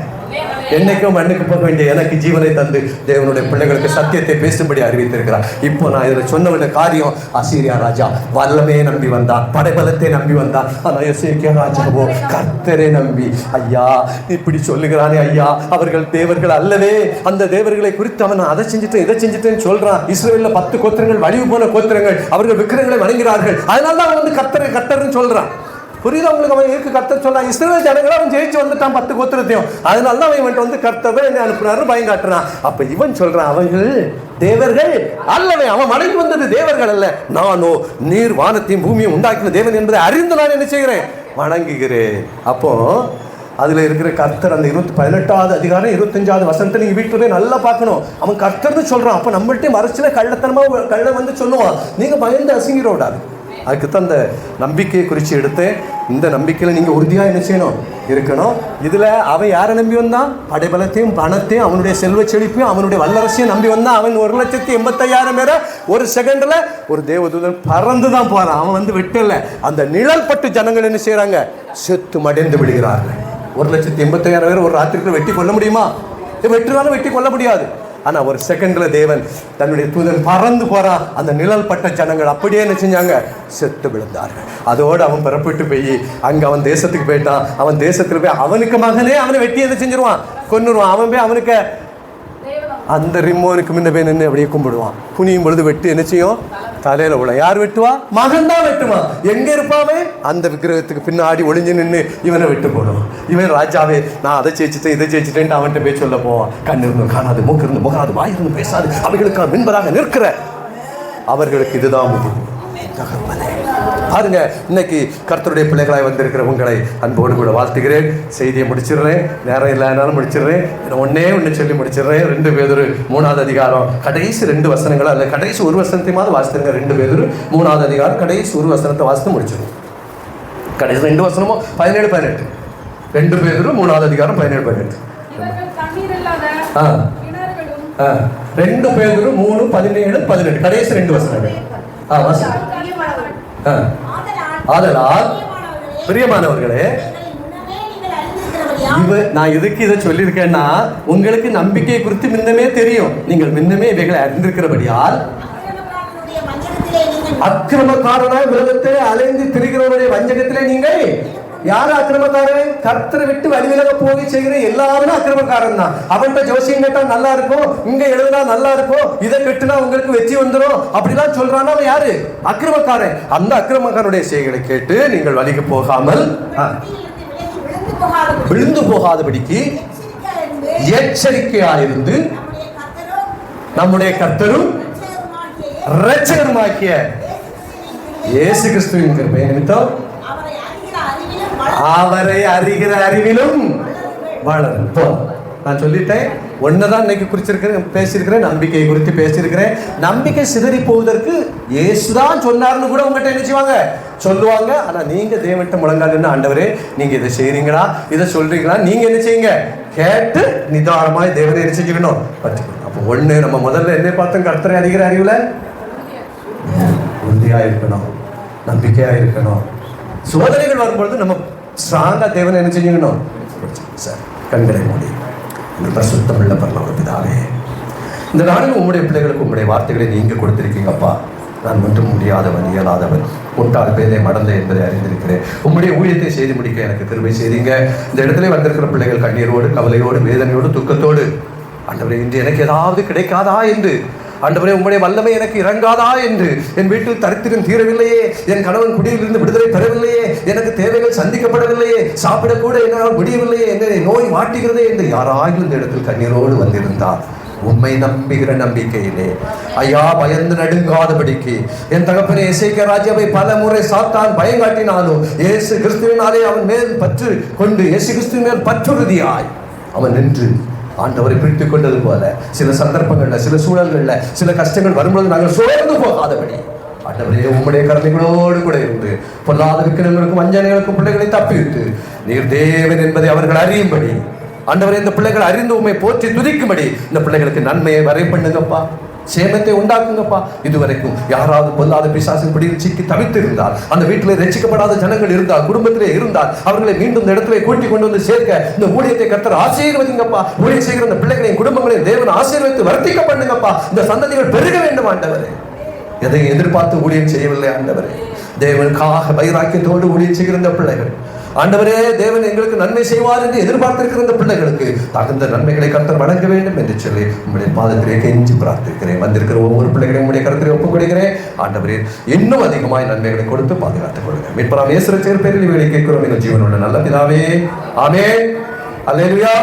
என்னைக்கும் மண்ணுக்கு போக வேண்டிய எனக்கு ஜீவனை தந்து தேவனுடைய பிள்ளைகளுக்கு சத்தியத்தை பேசும்படி அறிவித்திருக்கிறார். இப்போ நான் இதில் சொன்ன வேண்டிய காரியம், அசீரியா ராஜா வல்லமையை நம்பி வந்தான், படைபலத்தை நம்பி வந்தான். ஆனால் எசேக்கியா ராஜாவோ கர்த்தரை நம்பி, ஐயா இப்படி சொல்லுகிறானே ஐயா, அவர்கள் தேவர்கள் அல்லவே, அந்த தேவர்களை குறித்து அவன் அதை செஞ்சுட்டேன் இதை செஞ்சுட்டேன்னு சொல்றான். இஸ்ரவேல்ல 10 கோத்திரங்கள் வலிவு போன கோத்திரங்கள், அவர்கள் விக்கிரங்களை வணங்குகிறார்கள், அதனால தான் அவன் வந்து கர்த்தரை கர்த்தர்னு சொல்றான். புரியுது உங்களுக்கு? அவன் இருக்கு கர்த்தர் சொன்னான், இஸ்ரவேல் ஜனங்களை அவன் ஜெயிச்சு வந்துட்டான் 10 கோத்திரத்தையும். அதனால தான் அவன் வந்துட்டு கர்த்தர் என்னை அனுப்புனாரு பயம் காட்டுறான். அப்ப இவன் சொல்றான், அவர்கள் தேவர்கள் அல்லவே. அவன் மடங்கி வந்தது தேவர்கள் அல்ல, நானோ நீர் வானத்தையும் பூமியும் உண்டாக்கின தேவன் என்பதை அறிந்து நான் என்ன செய்கிறேன்? வணங்குகிறேன். அப்போ அதுல இருக்கிற கர்த்தர் அந்த 18வது அதிகாரம் 25வது வசனத்தை நீங்க வீட்டுல நல்லா பார்க்கணும். அவன் கர்த்தர்னு சொல்றான். அப்ப நம்மள்ட்ட மறைச்சில கள்ளத்தனமா கள்ள வந்து சொல்லுவான். நீங்க பயந்து அசிங்கிட விடாது. அதுக்குத்தான் அந்த நம்பிக்கையை குறித்து எடுத்து, இந்த நம்பிக்கையில் நீங்கள் உறுதியாக என்ன செய்யணும்? இருக்கணும். இதில் அவன் யாரை நம்பி வந்தான்? படைபலத்தையும் பணத்தையும் அவனுடைய செல்வ செழிப்பையும் அவனுடைய வல்லரசையும் நம்பி வந்தான். அவன் 1,85,000 பேரை ஒரு செகண்டில் ஒரு தேவதூதன் பறந்து தான் போகிறான். அவன் வந்து வெட்டலை. அந்த நிழல் பட்டு ஜனங்கள் என்ன செய்கிறாங்க? செத்து மடிந்து விடுகிறார்கள். 1,85,000 பேர் ஒரு ராத்திரிக்குள்ள வெட்டி கொள்ள முடியுமா? வெட்டுனாலும் வெட்டி கொள்ள முடியாது. ஆனால் ஒரு செகண்டில் தேவன் தன்னுடைய தூதன் பறந்து போகிறான். அந்த நிழல் பட்ட ஜனங்கள் அப்படியே என்ன செஞ்சாங்க? செத்து விழுந்தார்கள். அதோடு அவன் புறப்பட்டு போய் அங்கே அவன் தேசத்துக்கு போயிட்டான். அவன் தேசத்தில் போய் அவனுக்கு மகனே அவனை வெட்டி என்ன செஞ்சிருவான்? கொன்னுருவான். அவன் போய் அவனுக்கு அந்த ரிம்மோனுக்கு முன்ன போய் நின்று அப்படியே கும்பிடுவான். குனியும் பொழுது வெட்டு என்ன செய்யும்? தலையில உள்ள. யார் வெட்டுவா? மகன் தான் வெட்டுவான். எங்க இருப்பாவே? அந்த விக்கிரகத்துக்கு பின்னாடி ஒளிஞ்சு நின்று இவனை வெட்டு போடுவான். இவன் ராஜாவே நான் அதை ஜெயிச்சுட்டேன் இதை ஜெயிச்சுட்டேன் அவன்கிட்ட போய் சொல்ல போவான். கண் இருந்து காணாது, மூக்கு இருந்து முகாது, வாய் இருந்து பேசாது, அவைகளுக்கு மின்பராக நிற்கிற அவர்களுக்கு இதுதான் முடிவு. பாருங்க, இன்னைக்கு கர்த்தருடைய பிள்ளைகளாய் வந்திருக்கிற உங்களை அன்போடு கூட வாழ்த்துகிறேன். செய்தியை முடிச்சிடுறேன், நேரம் இல்லைனாலும் முடிச்சிடுறேன். ஒன்று சொல்லி முடிச்சிடுறேன். 2 பேதுரு 3வது அதிகாரம் கடைசி 2 வசனங்கள், அல்ல கடைசி ஒரு வசனத்தையாவது வாசித்துருங்க. 2 பேதுரு 3வது அதிகாரம் கடைசி ஒரு வசனத்தை வாசித்து முடிச்சிடும். கடைசி 2 வசனமும் 17-18. 2 பேதுரு 3வது அதிகாரம் 17-18. 2 பேதுரு 3:17-18 கடைசி 2 வசனங்கள். ஆதலால் பிரியமானவர்களே, நான் இதுக்கு இதை சொல்லியிருக்கேன்னா உங்களுக்கு நம்பிக்கை குறித்து முன்னமே தெரியும். நீங்கள் முன்னமே இவைகளை அறிந்திருக்கிறபடியால் அக்கிரமக்காரனாய் உலகத்தை அலைந்து திரிகிறவருடைய வஞ்சகத்திலே நீங்கள் யாரு அக்கிரமக்காரன்? கர்த்தரை விட்டு வழிவிலக போய் செய்கிற எல்லாரும் அக்கிரமக்காரன் தான். அவன்கிட்ட ஜோசியம் கேட்டா நல்லா இருக்கும், இங்க எழுதுனா நல்லா இருக்கும், இதை கெட்டுனா உங்களுக்கு வெற்றி வந்துடும் அப்படிலாம் சொல்றான். அவன் யாரு? அக்கிரமக்காரன். அந்த அக்கிரமக்காரனுடைய செய்திகளை கேட்டு நீங்கள் வழிக்கு போகாமல் விழுந்து போகாதபடிக்கு எச்சரிக்கையாயிருந்து நம்முடைய கர்த்தரும் இரட்சகருமாகிய இயேசு கிறிஸ்துவின் கிருபை நிமித்தம் அவரை அறிகிற அறிவிலும் வளரும். நான் சொல்லிட்டேன், ஒன்னதான் இன்னைக்கு குறிச்சிருக்கிறேன், பேசியிருக்கிறேன். நம்பிக்கையை குறித்து பேசியிருக்கிறேன். நம்பிக்கை சிதறி போவதற்கு இயேசுதான் சொன்னார்னு கூட உங்கள்கிட்ட என்ன செய்வாங்க? சொல்லுவாங்க. ஆனா நீங்க தேவன்கிட்ட முழங்கால் என்ன, ஆண்டவரே நீங்க இதை செய்றீங்களா, இதை சொல்றீங்களா, நீங்க என்ன செய்யுங்க? கேட்டு நிதானமாய் தேவனை என்ன செஞ்சுக்கணும்? பற்றிக்கணும். அப்போ ஒண்ணு, நம்ம முதல்ல என்ன பார்த்தோம்? கர்த்தரை அறிகிற அறிவுல உறுதியா இருக்கணும், நம்பிக்கையா இருக்கணும். சோதனைகள் வரும்பொழுது நம்ம ஸ்ட்ராங்கா தேவனை என்ன செஞ்சுக்கணும்? சார் கண்களை மூடி பரிசுத்தமுள்ள பரலோக பிதாவே, இந்த நாளில் உங்களுடைய பிள்ளைகளுக்கு உங்களுடைய வார்த்தைகளை நீங்க கொடுத்திருக்கீங்கப்பா. நான் ஒன்றும் முடியாதவன், இயலாதவன், முட்டாள் பேதை மடந்தை என்பதை அறிந்திருக்கிறேன். உங்களுடைய ஊழியத்தை செய்து முடிக்க எனக்கு கிருபை செய்தீங்க. இந்த இடத்துல வந்திருக்கிற பிள்ளைகள் கண்ணீரோடு, கவலையோடு, வேதனையோடு, துக்கத்தோடு, ஆண்டவரே இன்று எனக்கு ஏதாவது கிடைக்காதா என்று, ஆண்டவரே உங்களுடைய வல்லமை எனக்கு இறங்காதா என்று, என் வீட்டில் தரித்திரம் தீரவில்லையே, என் கணவன் குடியிலிருந்து விடுதலை பெறவில்லையே, எனக்கு தேவைகள் சந்திக்கப்படவில்லையே, சாப்பிடக்கூட என்னால் முடியவில்லையே, என்னை நோய் மாட்டுகிறதே என்று யாராயும் இந்த இடத்தில் கண்ணீரோடு வந்திருந்தார். உண்மை நம்புகிற நம்பிக்கையிலே ஐயா பயந்து நடுங்காதபடிக்கு, என் தகப்பனே எசேக்கியா ராஜாவை பல முறை சாத்தான் பயங்காட்டினாலும் இயேசு கிறிஸ்துவினாலே அவன் மேல் பற்று கொண்டு, இயேசு கிறிஸ்துவின் மேல் பற்றுறுதியாய் அவன் நின்று ஆண்டவரை பிடித்துக் கொண்டது போல சில சந்தர்ப்பங்கள்ல, சில சூழல்கள்ல, சில கஷ்டங்கள் வரும்போது நாங்கள் சோர்ந்து போகாதபடி ஆண்டவரே உம்முடைய கருணைகளோடு கூட இருந்து பொல்லாத விக்கிரங்களுக்கும் வஞ்சனைகளுக்கும் பிள்ளைகளை தப்பிவிட்டு நீர் தேவன் என்பதை அவர்கள் அறியும்படி, ஆண்டவரே இந்த பிள்ளைகள் அறிந்து உண்மை போற்றி துதிக்கும்படி இந்த பிள்ளைகளுக்கு நன்மையை வரை பண்ணுங்கப்பா, சேமத்தை உண்டாக்குங்கப்பா. இதுவரைக்கும் யாராவது பொல்லாத பிசாசின் பிடியில் சிக்கி தவித்து இருந்தால், அந்த வீட்டிலே ரட்சிக்கப்படாத ஜனங்கள் இருந்தால், குடும்பத்திலே இருந்தால், அவர்களை மீண்டும் இந்த இடத்துல கூட்டி கொண்டு வந்து சேர்க்க இந்த ஊழியத்தை கர்த்தர் ஆசீர்வதிங்கப்பா. ஊழியம் செய்கிற இந்த பிள்ளைகளையும் குடும்பங்களையும் தேவன் ஆசீர்வதித்து வர்த்திக்க பண்ணுங்கப்பா. இந்த சந்ததிகள் பெருக வேண்டும் ஆண்டவரே. எதை எதிர்பார்த்து ஊழியம் செய்யவில்லை ஆண்டவரே, தேவனுக்காக வைராக்கியத்தோடு ஊழியம் செய்கிற இந்த பிள்ளைகள் ஆண்டவரே, தேவன் எங்களுக்கு நன்மை செய்வார் என்று எதிர்பார்த்திருக்கிற இந்த பிள்ளைகளுக்கு தகுந்த நன்மைகளை கர்த்தர் வழங்க வேண்டும் என்று சொல்லி உங்களுடைய பாதத்திலே கெஞ்சி பிரார்த்திக்கிறேன். வந்திருக்கிற ஒவ்வொரு பிள்ளைகளையும் உங்களுடைய கருத்திலே ஒப்புக் கொடுக்கிறேன். ஆண்டவரே, இன்னும் அதிகமாய் நன்மைகளை கொடுத்து பாதுகாத்துக் கொள்ளுங்க. மீட்பராம் இயேசு ரட்சகர் பேரில் இவைகளை கேட்கிறோம் எங்கள் ஜீவனுள்ள நல்ல பிதாவே. ஆமென். அல்லேலூயா.